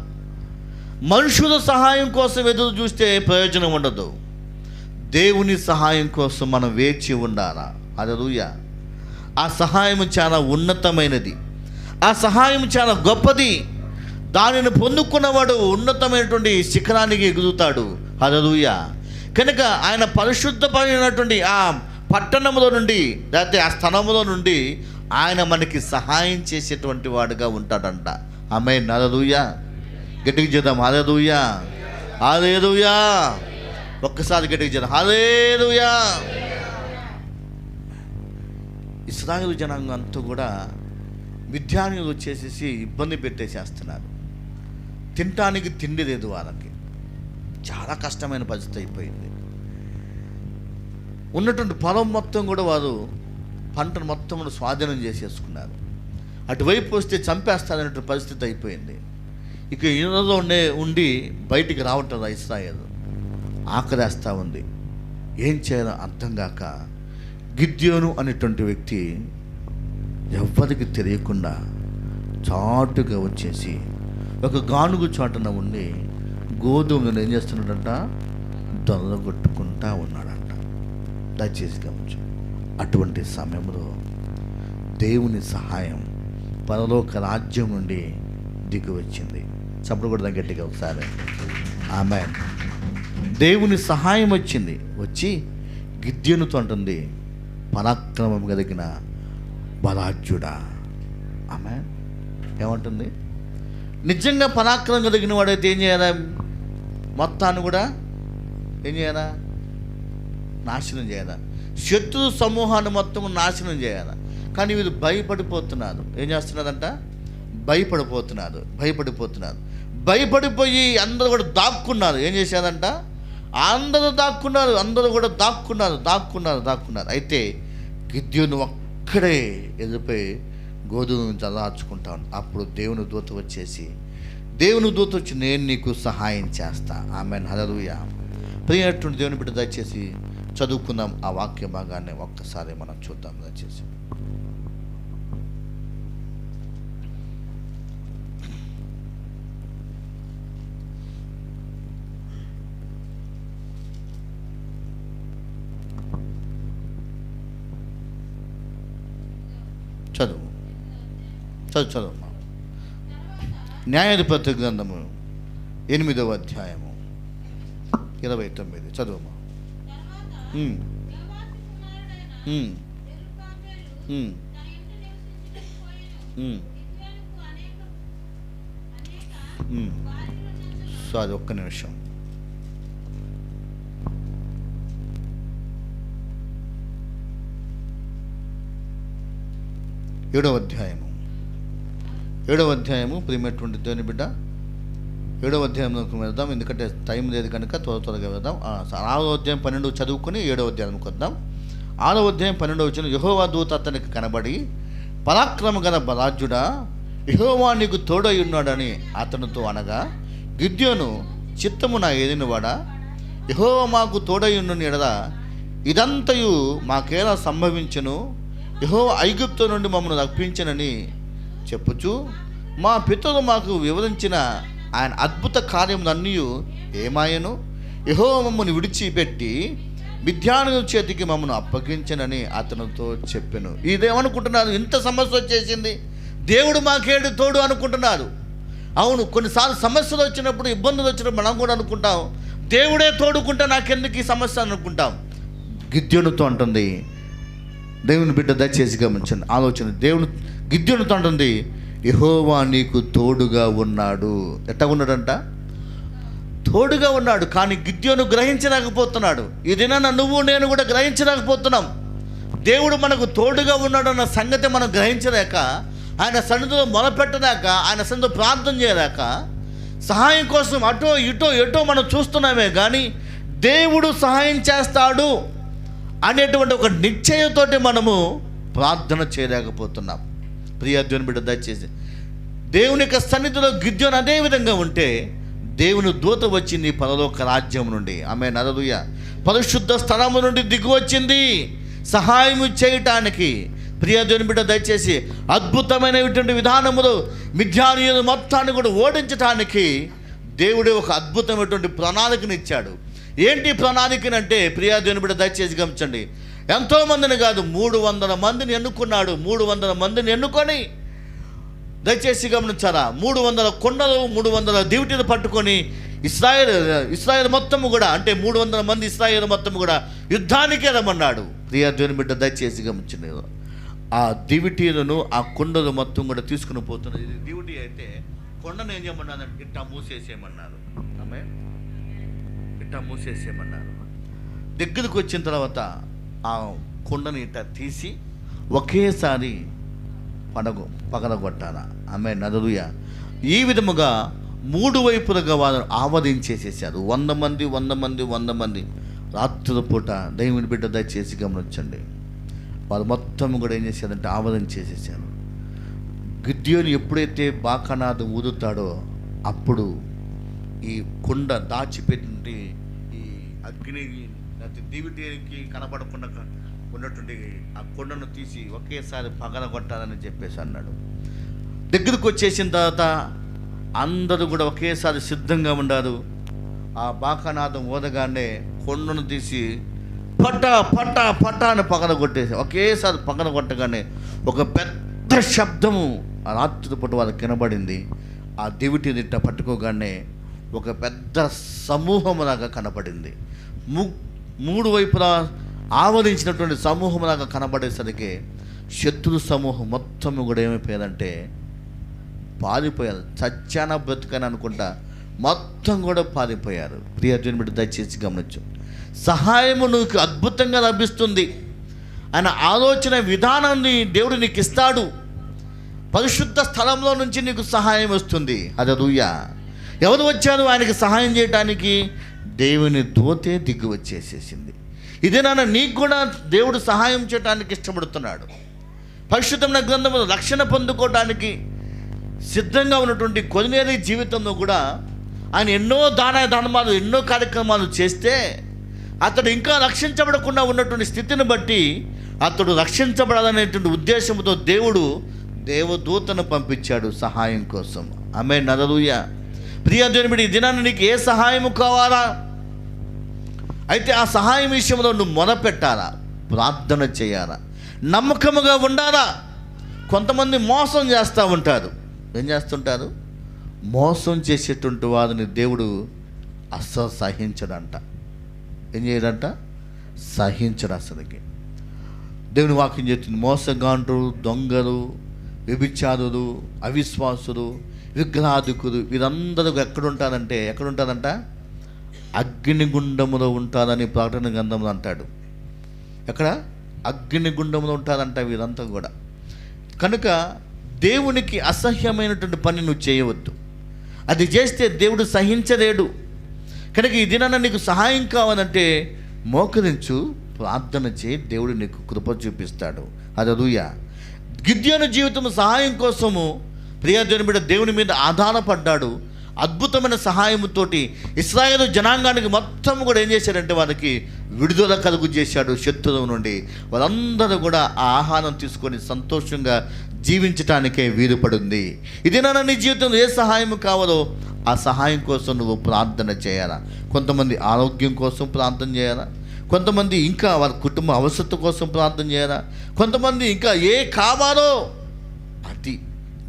మనుషుల సహాయం కోసం ఎదురు చూస్తే ప్రయోజనం ఉండదు. దేవుని సహాయం కోసం మనం వేచి ఉండాలా. హల్లెలూయా. ఆ సహాయం చాలా ఉన్నతమైనది, ఆ సహాయం చాలా గొప్పది. దానిని పొందుకున్నవాడు ఉన్నతమైనటువంటి శిఖరానికి ఎగురుతాడు. హల్లెలూయా. కనుక ఆయన పరిశుద్ధమైనటువంటి ఆ పట్టణంలో నుండి, లేకపోతే ఆ స్థలంలో నుండి ఆయన మనకి సహాయం చేసేటువంటి వాడుగా ఉంటాడంట. ఆమేన్. హల్లెలూయా. గట్టిగా చేద్దాం. హల్లెలూయా. హల్లెలూయా. ఒక్కసారి గట్టిగా చేద్దాం. హల్లెలూయా. ఇశ్రాయేలు జనాంగం అంతా కూడా మిద్యానీయులు వచ్చేసేసి ఇబ్బంది పెట్టేసేస్తున్నారు. తినటానికి తిండి లేదు వాళ్ళకి. చాలా కష్టమైన పరిస్థితి అయిపోయింది. ఉన్నటువంటి పొలం మొత్తం కూడా వారు పంటను మొత్తం కూడా స్వాధీనం చేసేసుకున్నారు. అటువైపు వస్తే చంపేస్తారనే పరిస్థితి అయిపోయింది. ఇక ఇళ్ళలో ఉండి బయటికి రావటం ఇశ్రాయేలు ఆకలేస్తూ ఉంది. ఏం చేయాలో అర్థం కాక గిద్యోను అనేటువంటి వ్యక్తి ఎవ్వరికి తెలియకుండా చాటుగా వచ్చేసి ఒక గానుగు చాటున ఉండి గోధుమలను ఏం చేస్తున్నాడంట? దొల్లగొట్టుకుంటా ఉన్నాడంట. దయచేసి గమనించు. అటువంటి సమయంలో దేవుని సహాయం పరలోక రాజ్యం నుండి దిగి వచ్చింది. చప్పుడు కూడా గట్టిగా ఒకసారి ఆమేన్. దేవుని సహాయం వచ్చింది. వచ్చి గిద్యోనుతో అంటుంది, పరాక్రమం కలిగిన బలాఢ్యుడా. ఆమేన్. ఏమంటుంది? నిజంగా పరాక్రమం కలిగిన వాడైతే ఏం చేయాలి? మొత్తాన్ని కూడా ఏం చేయాలా? నాశనం చేయాలా? శత్రు సమూహాన్ని మొత్తం నాశనం చేయాలా? కానీ వీళ్ళు భయపడిపోతున్నారు. ఏం చేస్తున్నారంట? భయపడిపోతున్నారు. భయపడిపోయి అందరూ కూడా దాక్కున్నారు. ఏం చేశారంట? అందరూ దాక్కున్నారు. అయితే గిద్యోను ఒక్కడే ఎదురుపోయి గోధుమను చల్లార్చుకుంటాను. అప్పుడు దేవుని దూత వచ్చి నేను నీకు సహాయం చేస్తా. ఆమేన్, హల్లెలూయా. ప్రియమైనటువంటి దేవుని బిడ్డ, దయచేసి చదువుకుందాం ఆ వాక్య భాగాన్ని ఒక్కసారి మనం చూద్దాం. దయచేసి చదువు. న్యాయాధిపతి గ్రంథము 8వ అధ్యాయము 29 చదువు. సో అది ఒక్క నిమిషం. ఏడవ అధ్యాయము ప్రియమైనటువంటి దేవుని బిడ్డ, 7వ అధ్యాయంలోకి వెళ్దాం. ఎందుకంటే టైం లేదు కనుక త్వరగా వెళ్దాం. 6వ అధ్యాయం 12 చదువుకొని 7వ అధ్యాయంకి వద్దాం. 6వ అధ్యాయం 12 వచ్చిన యెహోవా దూత అతనికి కనబడి, పరాక్రమ గల బలాఢ్యుడా, యెహోవా నీకు తోడై ఉన్నాడని అతనితో అనగా, గిద్యోను చిత్తము నా ఏలినవాడా, యెహోవా మాకు తోడై ఉన్నని ఎడల ఇదంతయు మాకేలా సంభవించును? యెహోవా ఐగుప్తు నుండి మమ్మల్ని రప్పించనని చెప్పుచు మా పితరులు మాకు వివరించిన ఆయన అద్భుత కార్యములన్నీ ఏమాయను? యెహోవా మమ్మల్ని విడిచిపెట్టి మిద్యానుల చేతికి మమ్మల్ని అప్పగించనని అతనితో చెప్పెను. ఇదేమనుకుంటున్నారు? ఇంత సమస్య వచ్చేసింది, దేవుడు మాకేడు తోడు అనుకుంటున్నారు. అవును, కొన్నిసార్లు సమస్యలు వచ్చినప్పుడు, ఇబ్బందులు వచ్చినప్పుడు మనం కూడా అనుకుంటాం, దేవుడే తోడుకుంటే నాకెందుకు ఈ సమస్య అనుకుంటాం. గిద్యోనుతో అంటుంది, దేవుని బిడ్డ దయచేసి గమనించండి ఆలోచన. గిద్యోనుతో అంటుంది, యెహోవా నీకు తోడుగా ఉన్నాడు. ఎట్లా ఉన్నాడంట? తోడుగా ఉన్నాడు. కానీ గిద్యోను గ్రహించలేకపోతున్నాడు. ఈ దినాన నువ్వు నేను కూడా గ్రహించలేకపోతున్నాం. దేవుడు మనకు తోడుగా ఉన్నాడు అన్న సంగతి మనం గ్రహించలేక, ఆయన సన్నిధిలో మొదలుపెట్టలేక, ఆయన సన్నిధిలో ప్రార్థన చేయలేక, సహాయం కోసం అటో ఎటో మనం చూస్తున్నామే కానీ దేవుడు సహాయం చేస్తాడు అనేటువంటి ఒక నిశ్చయంతోటి మనము ప్రార్థన చేయలేకపోతున్నాం. ప్రియ దేవుని బిడ్డ, దయచేసి దేవుని యొక్క సన్నిధిలో గిద్యోను అదే విధంగా ఉంటే దేవుని దూత వచ్చి నీ పరలోక రాజ్యం నుండి, ఆమేన్, హల్లెలూయా, పరిశుద్ధ స్థలము నుండి దిగి వచ్చింది సహాయం చేయటానికి. ప్రియ దేవుని బిడ్డ, దయచేసి అద్భుతమైనటువంటి విధానములు మిద్యానీయుల మొత్తాన్ని కూడా ఓడించటానికి దేవుడు ఒక అద్భుతమైనటువంటి ప్రణాళికను ఇచ్చాడు. ఏంటి ప్రణాళికనంటే, ప్రియ దేవుని బిడ్డ దయచేసి గమనించండి, ఎంతోమందిని కాదు 300 మందిని ఎన్నుకున్నాడు. 300 మందిని ఎన్నుకొని, దయచేసి గమనించారా, 300 కొండలు 300 దివిటీలు పట్టుకొని ఇశ్రాయేల్ మొత్తము కూడా, అంటే 300 మంది ఇశ్రాయేల్ మొత్తము కూడా యుద్ధానికి రమ్మన్నాడు. ప్రియ దేవుని బిడ్డ దయచేసి గమనించండి, ఆ దివిటీలను ఆ కొండలు మొత్తం కూడా తీసుకుని పోతున్నది. ఇది దివిటీ అయితే కొండను ఏం చేయమన్నారంటే ఇట్టా మూసేసేయమన్నారు. ఇట్టా మూసేసేయమన్నారు. దగ్గరకు వచ్చిన తర్వాత ఆ కొండని ఇట్టా తీసి ఒకేసారి పగలగొట్టాలా. ఆమేన్, హల్లెలూయా. ఈ విధముగా 3 వైపులుగా వాళ్ళను ఆవరించేసేసారు. 100 మంది రాత్రుల పూట. దేవుని బిడ్డ దయచేసి గమనించండి, వాళ్ళు మొత్తం కూడా ఏం చేశారంటే ఆవరించేసేసారు. గిద్యోను ఎప్పుడైతే బాకానాదం ఊదుతాడో అప్పుడు ఈ కొండ దాచిపెట్టి ఈ అగ్ని దివిటీకి కనబడకుండా ఉన్నటువంటి ఆ కొండను తీసి ఒకేసారి పగలగొట్టాలని చెప్పేసి అన్నాడు. దగ్గరకు వచ్చేసిన తర్వాత అందరూ కూడా ఒకేసారి సిద్ధంగా ఉన్నారు. ఆ బాకానాదం ఊదగానే కొండను తీసి పట్టా అని పగలగొట్టేసి ఒకేసారి పగలగొట్టగానే ఒక పెద్ద శబ్దము ఆ రాత్రి పూట వాళ్ళకి కనబడింది. ఆ దివిటి దిట్ట పట్టుకోగానే ఒక పెద్ద సమూహంలాగా కనబడింది. 3 వైపులా ఆవరించినటువంటి సమూహంలాగా కనబడేసరికి శత్రు సమూహం మొత్తం కూడా ఏమైపోయారంటే పారిపోయారు. చచ్చాన బ్రతుకని అనుకుంటా మొత్తం కూడా పారిపోయారు. ప్రియజన్ బిడ్డ దయచేసి గమనించు, సహాయము నీకు అద్భుతంగా లభిస్తుంది. ఆయన ఆలోచన విధానాన్ని దేవుడు నీకు ఇస్తాడు. పరిశుద్ధ స్థలంలో నుంచి నీకు సహాయం వస్తుంది. హల్లెలూయా. ఎవరు వచ్చారు ఆయనకి సహాయం చేయడానికి? దేవుని దూతే దిగి వచ్చేసేసింది. ఇదే నాన్న నీకు కూడా దేవుడు సహాయం చేయడానికి ఇష్టపడుతున్నాడు. పరిశుద్ధమైన గ్రంథంలో రక్షణ పొందుకోవడానికి సిద్ధంగా ఉన్నటువంటి కొర్నేలి జీవితంలో కూడా ఆయన ఎన్నో దానాలు ఎన్నో కార్యక్రమాలు చేస్తే అతడు ఇంకా రక్షించబడకుండా ఉన్నటువంటి స్థితిని బట్టి అతడు రక్షించబడాలనేటువంటి ఉద్దేశంతో దేవుడు దేవదూతను పంపించాడు సహాయం కోసం. ఆమేన్. హల్లెలూయా. ప్రియ దేవుని, ఈ దినాన్ని నీకు ఏ సహాయము కావాలా? అయితే ఆ సహాయం విషయంలో నువ్వు మొదపెట్టాలా, ప్రార్థన చేయాలా, నమ్మకముగా ఉండాలా. కొంతమంది మోసం చేస్తూ ఉంటారు. ఏం చేస్తుంటారు? మోసం చేసేటువంటి వారిని దేవుడు అస్సలు సహించడంట. ఏం చేయడంట? సహించడు అసలుకి. దేవుని వాక్యం చెప్తుంది, మోసగాండ్రు, దొంగలు, వ్యభిచారులు, అవిశ్వాసులు, విగ్రహాధికులు వీరందరూ ఎక్కడుంటారంట? అగ్నిగుండములో ఉంటారని ప్రకటన గ్రంథంలో అంటాడు. ఎక్కడ? అగ్నిగుండంలో ఉంటారంట వీరంతా కూడా. కనుక దేవునికి అసహ్యమైనటువంటి పని నువ్వు చేయవద్దు. అది చేస్తే దేవుడు సహించలేడు. కనుక ఈ దినాన నీకు సహాయం కావాలంటే మోకరించు, ప్రార్థన చేయి, దేవుడు నీకు కృప చూపిస్తాడు. హల్లెలూయా. గిద్యోను జీవితం సహాయం కోసము ప్రియదేవుని బిడ్డ దేవుని మీద ఆధారపడ్డాడు. అద్భుతమైన సహాయముతోటి ఇశ్రాయేలు జనాంగానికి మొత్తం కూడా ఏం చేశాడంటే వారికి విడుదల కలుగు చేశాడు శత్రువు నుండి. వాళ్ళందరూ కూడా ఆ ఆహారం తీసుకొని సంతోషంగా జీవించటానికే వీలుపడింది. ఇదేనా నీ జీవితంలో ఏ సహాయం కావాలో ఆ సహాయం కోసం నువ్వు ప్రార్థన చేయాలా. కొంతమంది ఆరోగ్యం కోసం ప్రార్థన చేయాలా, కొంతమంది ఇంకా వారి కుటుంబ అవసరం కోసం ప్రార్థన చేయాలా, కొంతమంది ఇంకా ఏ కావాలో అది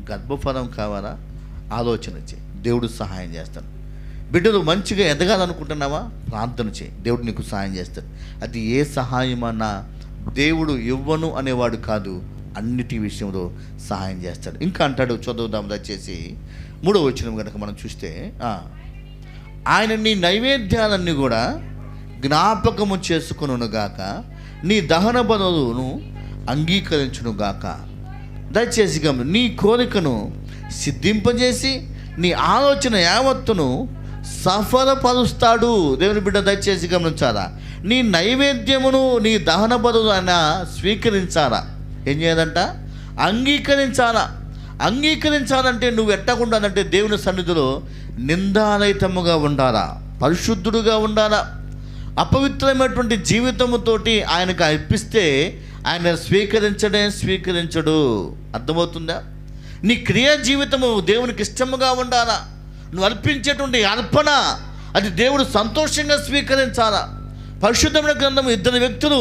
గర్భఫలం కావాలా ఆలోచన చేయి, దేవుడు సహాయం చేస్తాడు. బిడ్డలు మంచిగా ఎదగాలనుకుంటున్నావా? ప్రార్థన చేయి, దేవుడు నీకు సహాయం చేస్తాడు. అది ఏ సహాయమన్నా దేవుడు ఇవ్వను అనేవాడు కాదు, అన్నిటి విషయంలో సహాయం చేస్తాడు. ఇంకా అంటాడు, చదువుదాం దయచేసి 3వ వచనం కనుక మనం చూస్తే, ఆయన నీ నైవేద్యాలన్నీ కూడా జ్ఞాపకము చేసుకొనుగాక, నీ దహన బలులను అంగీకరించునుగాక. దయచేసి నీ కోరికను సిద్ధింపజేసి నీ ఆలోచన యావత్తును సఫలపరుస్తాడు. దేవుని బిడ్డ దయచేసి గమనించాలా. నీ నైవేద్యమును నీ దహన బలులు ఆయన స్వీకరించాలా. ఏం చేయాలంట? అంగీకరించాలా. అంగీకరించాలంటే నువ్వు ఎట్టకుండానంటే దేవుని సన్నిధిలో నిందారహితముగా ఉండాలా, పరిశుద్ధుడుగా ఉండాలా. అపవిత్రమైనటువంటి జీవితముతోటి ఆయనకు అర్పిస్తే ఆయన స్వీకరించడు. అర్థమవుతుందా? నీ క్రియా జీవితము దేవునికి ఇష్టముగా ఉండాలా. నువ్వు అర్పించేటువంటి అర్పణ అది దేవుడు సంతోషంగా స్వీకరించాలా. పరిశుద్ధమైన గ్రంథం 2 వ్యక్తులు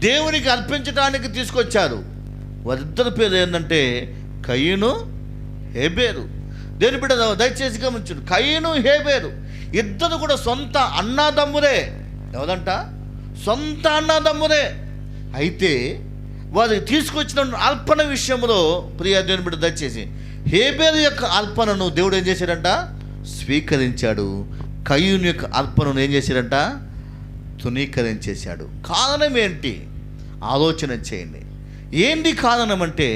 దేవునికి అర్పించడానికి తీసుకొచ్చారు. వారిద్దరి పేరు ఏంటంటే కయీను, హేబేరు. దేవుని బిడ్డ దయచేసి గమనించు, కయీను, హేబేరు ఇద్దరు కూడా సొంత అన్నాదమ్ములే. ఎవరంట? సొంత అన్నాదమ్ములే. అయితే వారికి తీసుకొచ్చిన అర్పణ విషయంలో ప్రియ దేవుని బిడ్డ దయచేసి హేబేరు యొక్క అర్పణను దేవుడు ఏం చేశాడంట? స్వీకరించాడు. కయీను యొక్క అర్పణను ఏం చేశాడంట? తృణీకరించేశాడు. కారణం ఏంటి? ఆలోచన చేయండి. ఏంటి కారణం అంటే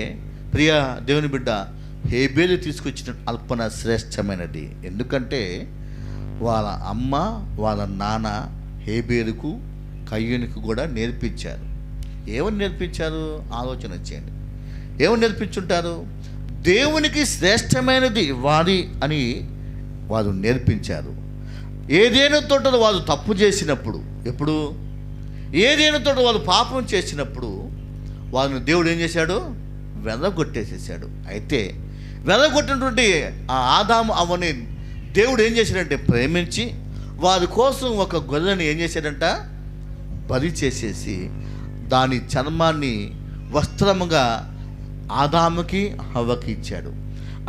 ప్రియ దేవుని బిడ్డ, హేబేలు తీసుకొచ్చిన అర్పణ శ్రేష్టమైనది. ఎందుకంటే వాళ్ళ అమ్మ వాళ్ళ నాన్న హేబేలుకు కయ్యూనికి కూడా నేర్పించారు. ఏమని నేర్పించారు? ఆలోచన చేయండి. ఏమని నేర్పించుంటారు? దేవునికి శ్రేష్టమైనది ఇవ్వాలి అని వారు నేర్పించారు. ఏదైనా తోటలో వారు తప్పు చేసినప్పుడు, ఎప్పుడు ఏదైనా తోట వాళ్ళు పాపం చేసినప్పుడు వాళ్ళని దేవుడు ఏం చేశాడు? వెదగొట్టేసేసాడు. అయితే వెదగొట్టినటువంటి ఆ ఆదాము అవ్వని దేవుడు ఏం చేశాడంటే ప్రేమించి వారి కోసం ఒక గొర్రెని ఏం చేశాడంట? బలి చేసేసి దాని చర్మాన్ని వస్త్రముగా ఆదాముకి హవ్వకి ఇచ్చాడు.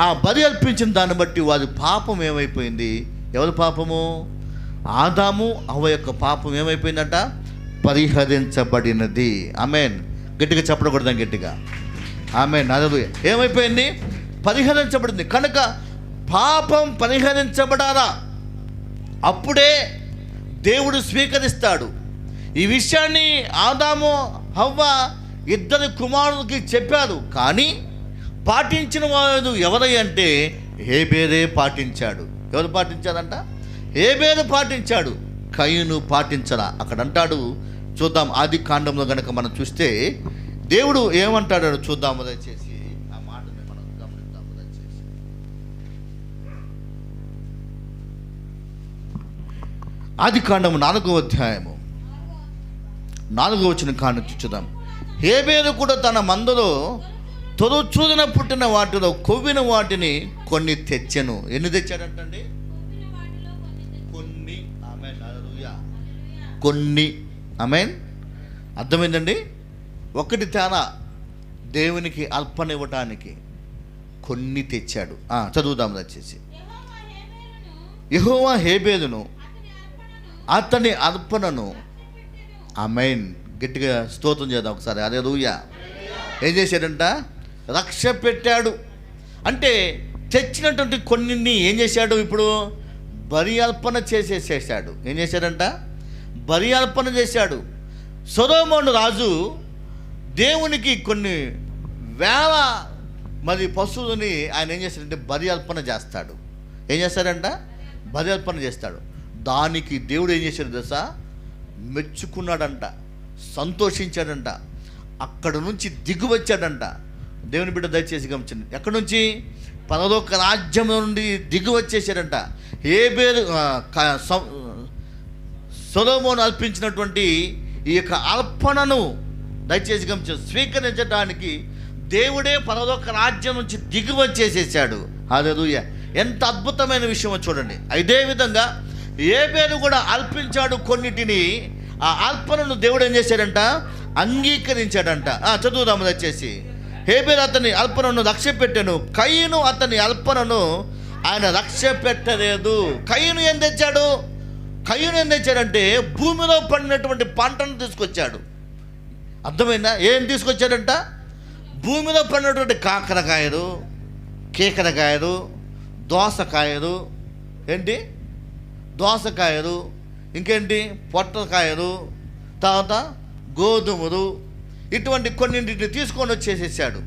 ఆ బలి అర్పించిన దాన్ని బట్టి వారి పాపం ఏమైపోయింది? ఎవరి పాపము? ఆదాము హవ్వ యొక్క పాపం ఏమైపోయిందంట? పరిహరించబడినది. ఆమేన్. గట్టిగా చెప్పకూడదాం, గట్టిగా ఆమేన్. హల్లెలూయా. ఏమైపోయింది? పరిహరించబడింది. కనుక పాపం పరిహరించబడాలా, అప్పుడే దేవుడు స్వీకరిస్తాడు. ఈ విషయాన్ని ఆదాము హవ్వ ఇద్దరు కుమారులకి చెప్పారు. కానీ పాటించిన వాడు ఎవరై అంటే హేబేరే పాటించాడు. ఎవరు పాటించాడంట? హేబేరు పాటించాడు, కయీను పాటించరా. అక్కడ అంటాడు, చూద్దాం ఆది కాండంలో కనుక మనం చూస్తే దేవుడు ఏమంటాడో చూద్దాము దయచేసి. ఆ మాటని మనం గమనిద్దాము దయచేసి. ఆది కాండము 4వ అధ్యాయము 4వ వచనం కాను చూద్దాం. హేబేరు కూడా తన మందలో తొలచూదిన పుట్టిన వాటిలో కొవ్విన వాటిని కొన్ని తెచ్చెను. ఎన్ని తెచ్చాడంటండి? కొన్ని. ఆమేన్, హల్లెలూయా. కొన్ని. ఆమేన్. అర్థమైందండి? ఒకటి తేడా, దేవునికి అర్పణ ఇవ్వటానికి కొన్ని తెచ్చాడు. చదువుదాం దయచేసి. యెహోవా హేబేరును అతని అర్పణను, ఆమేన్, గట్టిగా స్తోత్రం చేద్దాం ఒకసారి. హల్లెలూయా. ఏం చేశాడంట? రక్ష పెట్టాడు. అంటే తెచ్చినటువంటి కొన్నింటిని ఏం చేశాడు? ఇప్పుడు బలి అర్పణ చేసేసాడు. ఏం చేశాడంట? బలి అర్పణ చేశాడు. సొలొమోను రాజు దేవునికి కొన్ని వేల మరి పశువులని ఆయన ఏం చేస్తాడంటే బలి అర్పణ చేస్తాడు. ఏం చేస్తాడంట? బలి అర్పణ చేస్తాడు. దానికి దేవుడు ఏం చేశాడు తెలుసా? మెచ్చుకున్నాడంట, సంతోషించాడంట, అక్కడ నుంచి దిగి వచ్చాడంట. దేవుని బిడ్డ దయచేసి గమనించండి. ఎక్కడి నుంచి? పరలోక రాజ్యం నుండి దిగి వచ్చేసాడంట. హేబేరు సొలొమోను అర్పించినటువంటి ఈ యొక్క అర్పణను దయచేసి గమనించండి, స్వీకరించడానికి దేవుడే పరలోక రాజ్యం నుంచి దిగి వచ్చేసేసాడు. హల్లెలూయా. ఎంత అద్భుతమైన విషయమో చూడండి. అదే విధంగా హేబేరు కూడా అర్పించాడు కొన్నిటిని. ఆ అర్పణను దేవుడు ఏం చేశాడంట? అంగీకరించాడంట. చదువుదాము దయచేసి. హేబేరు అతని అర్పణను లక్ష్య పెట్టాను, కయీను అతని అర్పణను ఆయన లక్ష్య పెట్టలేదు. కయీను ఏం తెచ్చాడు? కయీను ఏం తెచ్చాడంటే భూమిలో పడినటువంటి పంటను తీసుకొచ్చాడు. అర్థమైందా? ఏం తీసుకొచ్చాడంట? భూమిలో పడినటువంటి కాకరకాయలు, కేకరకాయలు, దోసకాయలు, ఏంటి దోసకాయలు, ఇంకేంటి పొట్టకాయలు, తర్వాత గోధుమలు, ఇటువంటి కొన్నింటిని తీసుకొని వచ్చేసేసాడు.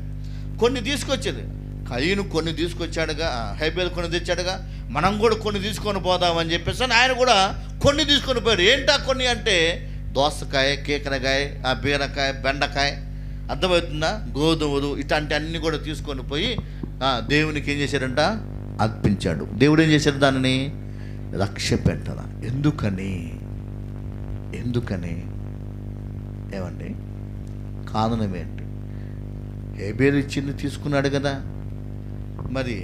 కొన్ని తీసుకొచ్చేది కయీను, కొన్ని తీసుకొచ్చాడుగా. హేబేరు కొన్ని తెచ్చాడుగా, మనం కూడా కొన్ని తీసుకొని పోదామని చెప్పేసి ఆయన కూడా కొన్ని తీసుకొని పోయాడు. ఏంటా కొన్ని అంటే దోసకాయ, కేకరకాయ, బీరకాయ, బెండకాయ, అర్థమవుతుందా, గోధుమలు, ఇట్లాంటి అన్నీ కూడా తీసుకొని పోయి దేవునికి ఏం చేశాడంట? అర్పించాడు. దేవుడు ఏం చేశాడు? దానిని లక్ష్య పెట్టాల. ఎందుకని ఏమండి? కారణం ఏంటి? హేబేరు ఇచ్చింది తీసుకున్నాడు కదా, మరి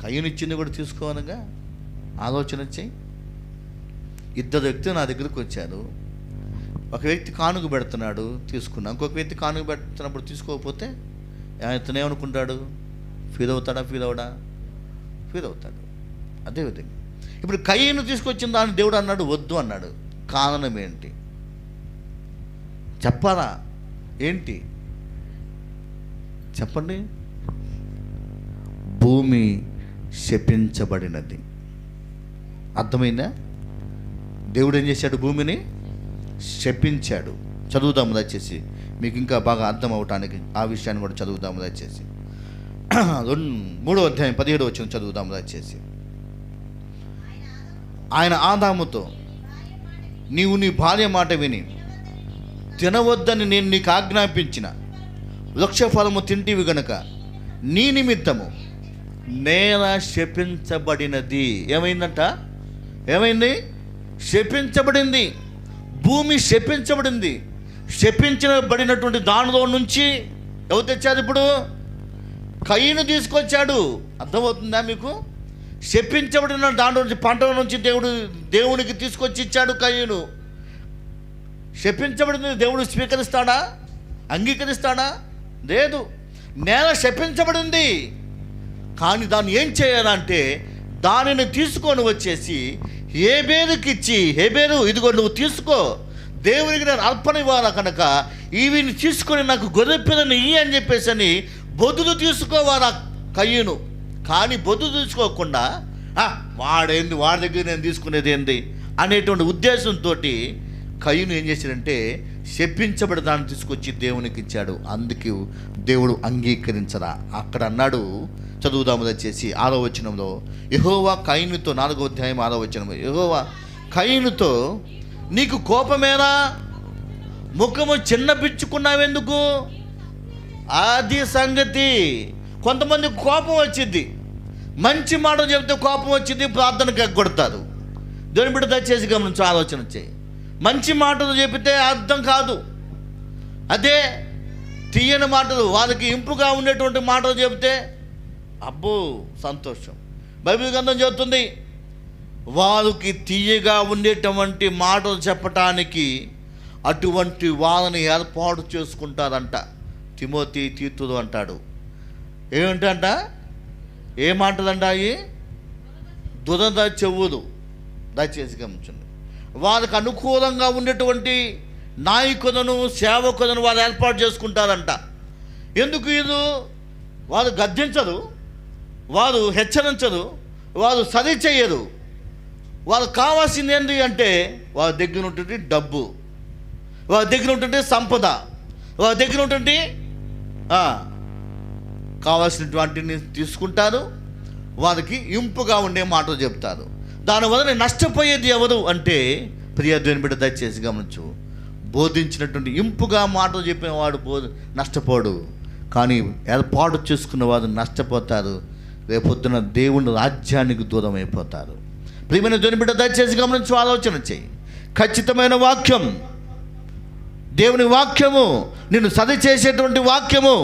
కయీను ఇచ్చింది కూడా తీసుకోవాలిగా. ఆలోచన వచ్చాయి. ఇద్దరు వ్యక్తులు నా దగ్గరకు వచ్చారు. ఒక వ్యక్తి కానుక పెడుతున్నాడు, తీసుకున్నా. ఇంకొక వ్యక్తి కానుక పెడుతున్నప్పుడు తీసుకోకపోతే ఇతను ఏమనుకుంటాడు? ఫీల్ అవుతాడా? ఫీల్ అవుతాడు. అదేవిధంగా ఇప్పుడు కయీను తీసుకొచ్చిన దాన్ని దేవుడు అన్నాడు వద్దు అన్నాడు. కారణం ఏంటి చెప్పాలా? ఏంటి చెప్పండి? భూమి శపించబడినది. అర్థమైందా? దేవుడు ఏం చేశాడు? భూమిని శపించాడు. చదువుదాము దయచేసి, మీకు ఇంకా బాగా అర్థం అవటానికి ఆ విషయాన్ని కూడా చదువుదాము దయచేసి. 3వ అధ్యాయం 17వ వచనం చదువుదాము దయచేసి. ఆయన ఆదాముతో, నీవు నీ భార్య మాట విని తినవద్దని నేను నీకు ఆజ్ఞాపించిన వృక్ష ఫలము తింటివి గనుక నీ నిమిత్తము నేల శపించబడినది. ఏమైందంట? ఏమైంది? శపించబడింది. భూమి శపించబడింది. శపించబడినటువంటి దానిలో నుంచి ఎవరు తెచ్చారు? ఇప్పుడు కయీను తీసుకొచ్చాడు. అర్థమవుతుందా మీకు? శపించబడిన దాంట్లో నుంచి, పంటల నుంచి దేవునికి తీసుకొచ్చి ఇచ్చాడు కయీను. శపించబడింది దేవుడు స్వీకరిస్తాడా? అంగీకరిస్తాడా? లేదు. నేల శపించబడింది. కానీ దాన్ని ఏం చేయాలంటే దానిని తీసుకొని వచ్చేసి హేబేరుకి ఇచ్చి, హేబేరు ఇదిగో నువ్వు తీసుకో, దేవునికి నేను అర్పణ ఇవ్వాలా కనుక ఇవిని తీసుకొని నాకు గొర్రె పిల్లని ఇయ్యి అని చెప్పేసి అని బొద్దులు తీసుకోవాలా కయీను. కానీ బొద్దు తీసుకోకుండా వాడేంది, వాడి దగ్గర నేను తీసుకునేది ఏంది అనేటువంటి ఉద్దేశంతో కయ్యూను ఏం చేశాడంటే శపించబడి దాన్ని తీసుకొచ్చి దేవునికి ఇచ్చాడు. అందుకు దేవుడు అంగీకరించరా. అక్కడ అన్నాడు, చదువుదాము దయచేసి 6వ వచనంలో, యెహోవా కయీనుతో, 4వ అధ్యాయం 6వ వచనం, యెహోవా కయీనుతో నీకు కోపమేనా, ముఖము చిన్నపించుకున్నావెందుకు? అది సంగతి. కొంతమంది కోపం వచ్చింది, మంచి మాట చెప్తే కోపం వచ్చింది, ప్రార్థనకు ఎగ్గొడతారు. దేవుని బిడ్డ దయచేసి గమనించు, ఆలోచన చేయి. మంచి మాటలు చెబితే అర్థం కాదు, అదే తీయని మాటలు, వాళ్ళకి ఇంపుగా ఉండేటువంటి మాటలు చెబితే అబ్బో సంతోషం. బైబిల్ గ్రంథం చెబుతుంది, వాళ్ళకి తీయగా ఉండేటువంటి మాటలు చెప్పటానికి అటువంటి వాళ్ళని ఏర్పాటు చేసుకుంటారంట. తిమోతి తీతులు అంటాడు, ఏమిటంట, ఏ మాటలంట అవి? దురద చెవులు. దయచేసి గమనించండి. వాళ్ళకు అనుకూలంగా ఉండేటువంటి నాయకులను, సేవకులను వాళ్ళు ఏర్పాటు చేసుకుంటారంట. ఎందుకు? ఇది వాళ్ళు గద్దించరు, వారు హెచ్చరించరు, వారు సరి చేయరు. వాళ్ళకు కావాల్సింది ఏంటి అంటే వాళ్ళ దగ్గర ఉంటుంది డబ్బు, వాళ్ళ దగ్గర ఉంటుంది సంపద, వాళ్ళ దగ్గర ఉంటుంది కావాల్సినటువంటిని తీసుకుంటారు, వారికి ఇంపుగా ఉండే మాటలు చెప్తారు. దానివల్ల నష్టపోయేది ఎవరు అంటే, ప్రియ దేవుని బిడ్డ దయచేసి గమనించు, బోధించినటువంటి ఇంపుగా మాటలు చెప్పిన వాడు నష్టపోడు, కానీ ఏర్పాటు చేసుకున్నవాడు నష్టపోతారు. రేపొద్దున దేవుని రాజ్యానికి దూరం అయిపోతారు. ప్రియమైన దేవుని బిడ్డ దయచేసి గమనించు, ఆలోచన చేయి. ఖచ్చితమైన వాక్యం, దేవుని వాక్యము, నిన్ను సరి చేసేటువంటి వాక్యము,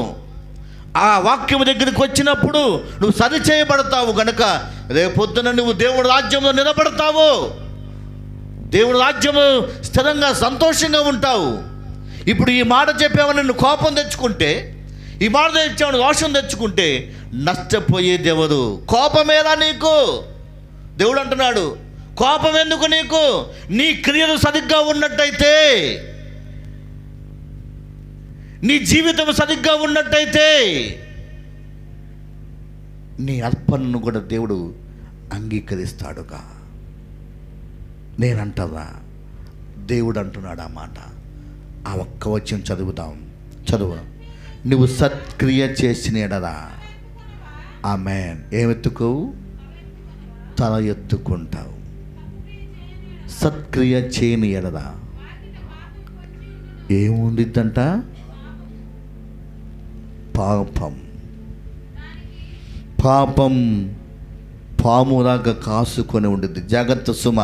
ఆ వాక్యము దగ్గరికి వచ్చినప్పుడు నువ్వు సరి చేయబడతావు. గనక రేపొద్దున నువ్వు దేవుడి రాజ్యంలో నిలబడతావు, దేవుడి రాజ్యము స్థిరంగా సంతోషంగా ఉంటావు. ఇప్పుడు ఈ మాట చెప్పామని నిన్ను కోపం తెచ్చుకుంటే, ఈ మాట తెచ్చామని రోషం తెచ్చుకుంటే నష్టపోయేది ఎవరు? కోపమేలా నీకు? దేవుడు అంటున్నాడు, కోపం ఎందుకు నీకు? నీ క్రియలు సరిగ్గా ఉన్నట్టయితే, నీ జీవితం సరిగ్గా ఉన్నట్టయితే నీ అర్పణను కూడా దేవుడు అంగీకరిస్తాడుగా. నేనంటదా, దేవుడు అంటున్నాడు ఆ మాట. ఆ ఒక్క వచనం చదువు. నువ్వు సత్క్రియ చేసిన ఎడలా ఆమేన్ ఏమెత్తుకోవు? తల ఎత్తుకుంటావు. సత్క్రియ చేయని ఎడలా ఏముండిద్దంట? పాపం పాములాగా కాసుకొని ఉండిద్ది. జాగ్రత్త సుమ,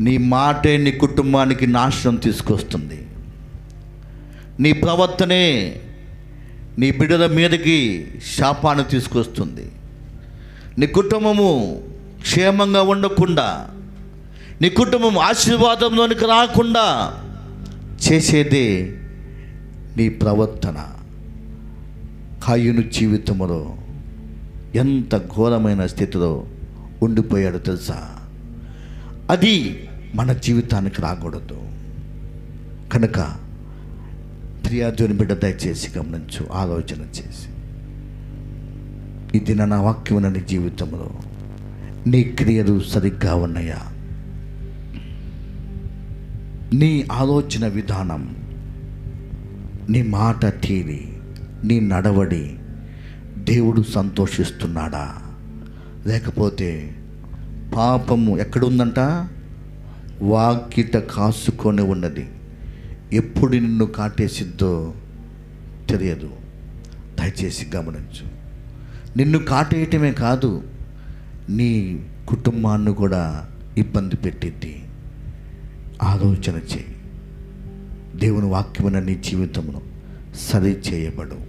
నీ మాటే నీ కుటుంబానికి నాశనం తీసుకొస్తుంది. నీ ప్రవర్తనే నీ బిడ్డల మీదకి శాపాన్ని తీసుకొస్తుంది. నీ కుటుంబము క్షేమంగా ఉండకుండా, నీ కుటుంబం ఆశీర్వాదంలోనికి రాకుండా చేసేదే నీ ప్రవర్తన. కయ్యూను జీవితంలో ఎంత ఘోరమైన స్థితిలో ఉండిపోయాడో తెలుసా? అది మన జీవితానికి రాకూడదు. కనుక ప్రియాజోని బిడ్డ దయచేసి గమనించు, ఆలోచన చేసి, ఇది నా వాక్యం నీ జీవితంలో నీ క్రియలు సరిగ్గా ఉన్నాయా? నీ ఆలోచన విధానం, నీ మాట తీరి, నీ నడవడి దేవుడు సంతోషిస్తున్నాడా? లేకపోతే పాపము ఎక్కడుందంట? వాకిట కాసుకొని ఉన్నది. ఎప్పుడు నిన్ను కాటేసిద్దో తెలియదు. దయచేసి గమనించు. నిన్ను కాటేయటమే కాదు, నీ కుటుంబాన్ని కూడా ఇబ్బంది పెట్టిద్ది. ఆలోచన చేయి. దేవుని వాక్యమున నీ జీవితమును సరి చేయబడు.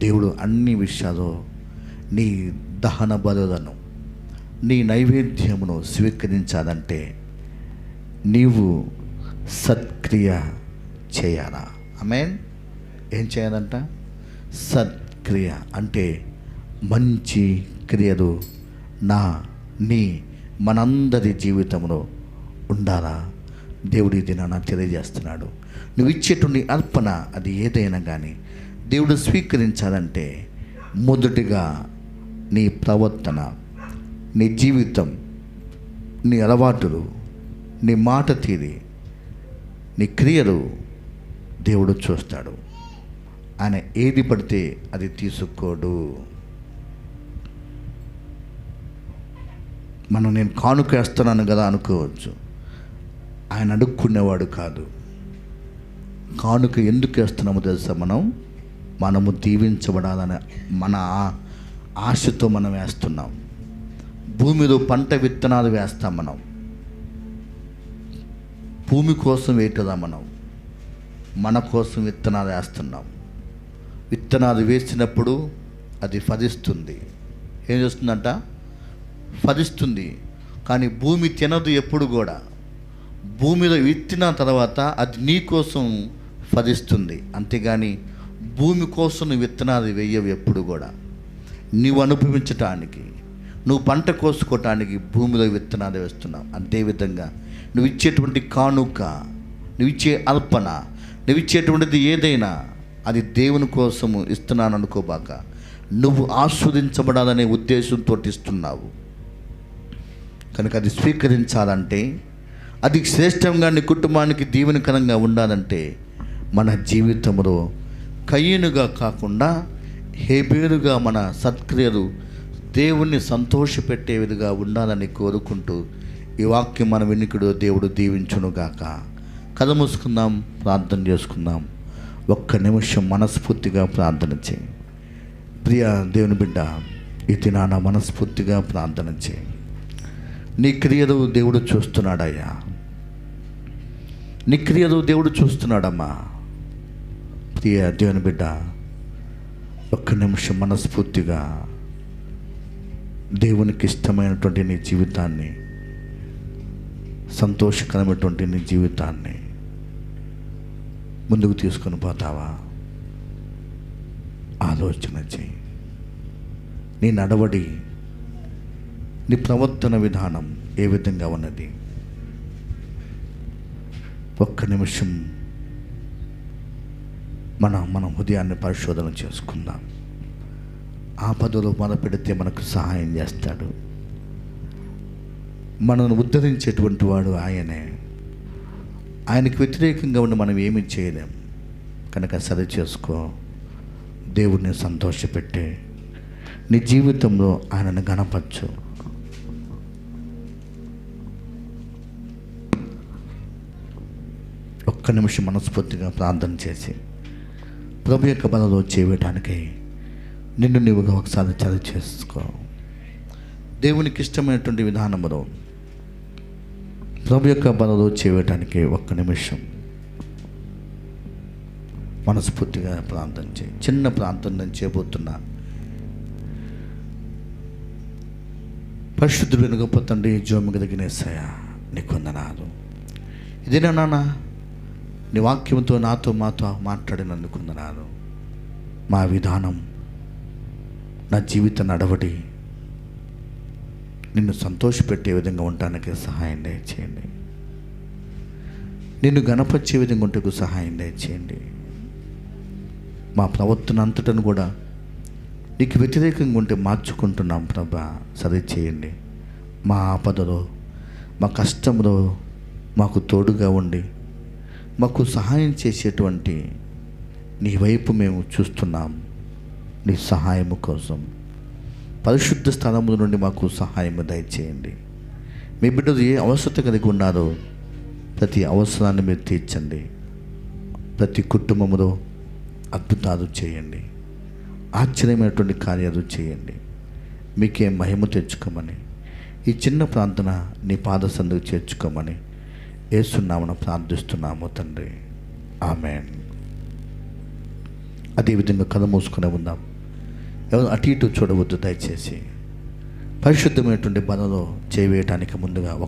దేవుడు అన్ని విషయాల్లో నీ దహన బలులను, నీ నైవేద్యమును స్వీకరించాలంటే నీవు సత్క్రియ చేయాలా? ఆమేన్. ఏం చేయాలంట? సత్క్రియ అంటే మంచి క్రియలు మనందరి జీవితంలో ఉండాలా? దేవుడి దినాన తెలియజేస్తున్నాడు. నువ్వు ఇచ్చేటువంటి అర్పణ అది ఏదైనా కానీ దేవుడు స్వీకరించాలంటే మొదటిగా నీ ప్రవర్తన, నీ జీవితం, నీ అలవాటులు, నీ మాట తీరి, నీ క్రియలు దేవుడు చూస్తాడు. ఆయన ఏది పడితే అది తీసుకోడు. నేను కానుక వేస్తున్నాను కదా అనుకోవచ్చు. ఆయన అడుక్కునేవాడు కాదు. కానుక ఎందుకు వేస్తున్నామో తెలుసా? మనము దీవించబడాలని మన ఆశతో మనం వేస్తున్నాం. భూమిలో పంట విత్తనాలు వేస్తాం. భూమి కోసం వేయటదా? మన కోసం విత్తనాలు వేస్తున్నాం. విత్తనాలు వేసినప్పుడు అది ఫలిస్తుంది. ఏం చేస్తుందంట? ఫలిస్తుంది. కానీ భూమి తినదు ఎప్పుడు కూడా. భూమిలో విత్తిన తర్వాత అది నీ కోసం ఫలిస్తుంది. అంతేగాని భూమి కోసం నువ్వు విత్తనాలు వేయవు ఎప్పుడు కూడా. నువ్వు అనుభవించటానికి, నువ్వు పంట కోసుకోవటానికి భూమిలో విత్తనాలు వేస్తున్నావు. అదేవిధంగా నువ్వు ఇచ్చేటువంటి కానుక, నువ్వు ఇచ్చే అల్పన, నువ్వు ఇచ్చేటువంటిది ఏదైనా అది దేవుని కోసము ఇస్తున్నాను అనుకోబాక. నువ్వు ఆస్వాదించబడాలనే ఉద్దేశంతో ఇస్తున్నావు. కనుక అది స్వీకరించాలంటే, అది శ్రేష్టంగా నీ కుటుంబానికి దీవెనకరంగా ఉండాలంటే మన జీవితంలో కయ్యనుగా కాకుండా హేబేలుగా మన సత్క్రియలు దేవుణ్ణి సంతోషపెట్టే విధంగా ఉండాలని కోరుకుంటూ ఈ వాక్యం మన వినికిడిలో దేవుడు దీవించునుగాక. కథ మూసుకుందాం, ప్రార్థన చేసుకుందాం. ఒక్క నిమిషం మనస్ఫూర్తిగా ప్రార్థన చేయి. ప్రియ దేవుని బిడ్డ, ఈ దినాన మనస్ఫూర్తిగా ప్రార్థన చేయి. నీ క్రియలు దేవుడు చూస్తున్నాడయ్యా. నీ క్రియలు దేవుడు చూస్తున్నాడమ్మా. ప్రియ దేవుని బిడ్డ, ఒక్క నిమిషం మనస్ఫూర్తిగా దేవునికి ఇష్టమైనటువంటి నీ జీవితాన్ని, సంతోషకరమైనటువంటి నీ జీవితాన్ని ముందుకు తీసుకొని పోతావా? ఆలోచన చేయి. నీ నడవడి, నీ ప్రవర్తన విధానం ఏ విధంగా ఉన్నది? ఒక్క నిమిషం మనం హృదయాన్ని పరిశోధన చేసుకుందాం. ఆపదలో మొదపెడితే మనకు సహాయం చేస్తాడు. మనల్ని ఉద్ధరించేటువంటి వాడు ఆయనే. ఆయనకు వ్యతిరేకంగా ఉండి మనం ఏమీ చేయలేం. కనుక సరి చేసుకో. దేవుడిని సంతోషపెట్టే నీ జీవితంలో ఆయనను గణపరచు. ఒక్క నిమిషం మనస్ఫూర్తిగా ప్రార్థన చేసి ప్రభు యొక్క బలలో చేయటానికి నిన్ను నీవుగా ఒకసారి చదివి చేసుకో. దేవునికి ఇష్టమైనటువంటి విధానంలో ప్రభు యొక్క బలలో చేయటానికి ఒక్క నిమిషం మనస్ఫూర్తిగా ప్రార్థన చేయి. చిన్న ప్రార్థన నేను చేయబోతున్నా. పరిశుద్ధుడైన గొప్ప తండ్రి, జీవము కలిగిన యేసయ్యా, నీకు వందనాలు. ఇదేనా నాన్న, నీ వాక్యంతో మాతో మాట్లాడినందుకు వందనాలు. మా విధానం, నా జీవిత నడవడి నిన్ను సంతోషపెట్టే విధంగా ఉండటానికి సహాయం దయచేయండి. నిన్ను గణపరిచే విధంగా ఉంటకు సహాయం దయచేయండి. మా ప్రవర్తన అంతటను కూడా నీకు వ్యతిరేకంగా ఉంటే మార్చుకుంటున్నాం ప్రభా, సరి చేయండి. మా ఆపదలో, మా కష్టంలో మాకు తోడుగా ఉండి మాకు సహాయం చేసేటువంటి నీ వైపు మేము చూస్తున్నాం. నీ సహాయము కోసం పరిశుద్ధ స్థలముల నుండి మాకు సహాయము దయచేయండి. మీ బిడ్డలు ఏ అవసరత కలిగి ఉన్నారో ప్రతి అవసరాన్ని మీరు తీర్చండి. ప్రతి కుటుంబంలో అద్భుతాలు చేయండి. ఆశ్చర్యమైనటువంటి కార్యాలు చేయండి. మీకే మహిమ తెచ్చుకోమని, ఈ చిన్న ప్రార్థన నీ పాద సందుకు చేర్చుకోమని యేసునామమున ప్రార్థిస్తున్నాము తండ్రి. ఆమేన్. అదేవిధంగా కథ మూసుకునే ఉందాం. ఎవరు అటు ఇటు చూడవద్దు దయచేసి. పరిశుద్ధమైనటువంటి బలలో చేయవేయటానికి ముందుగా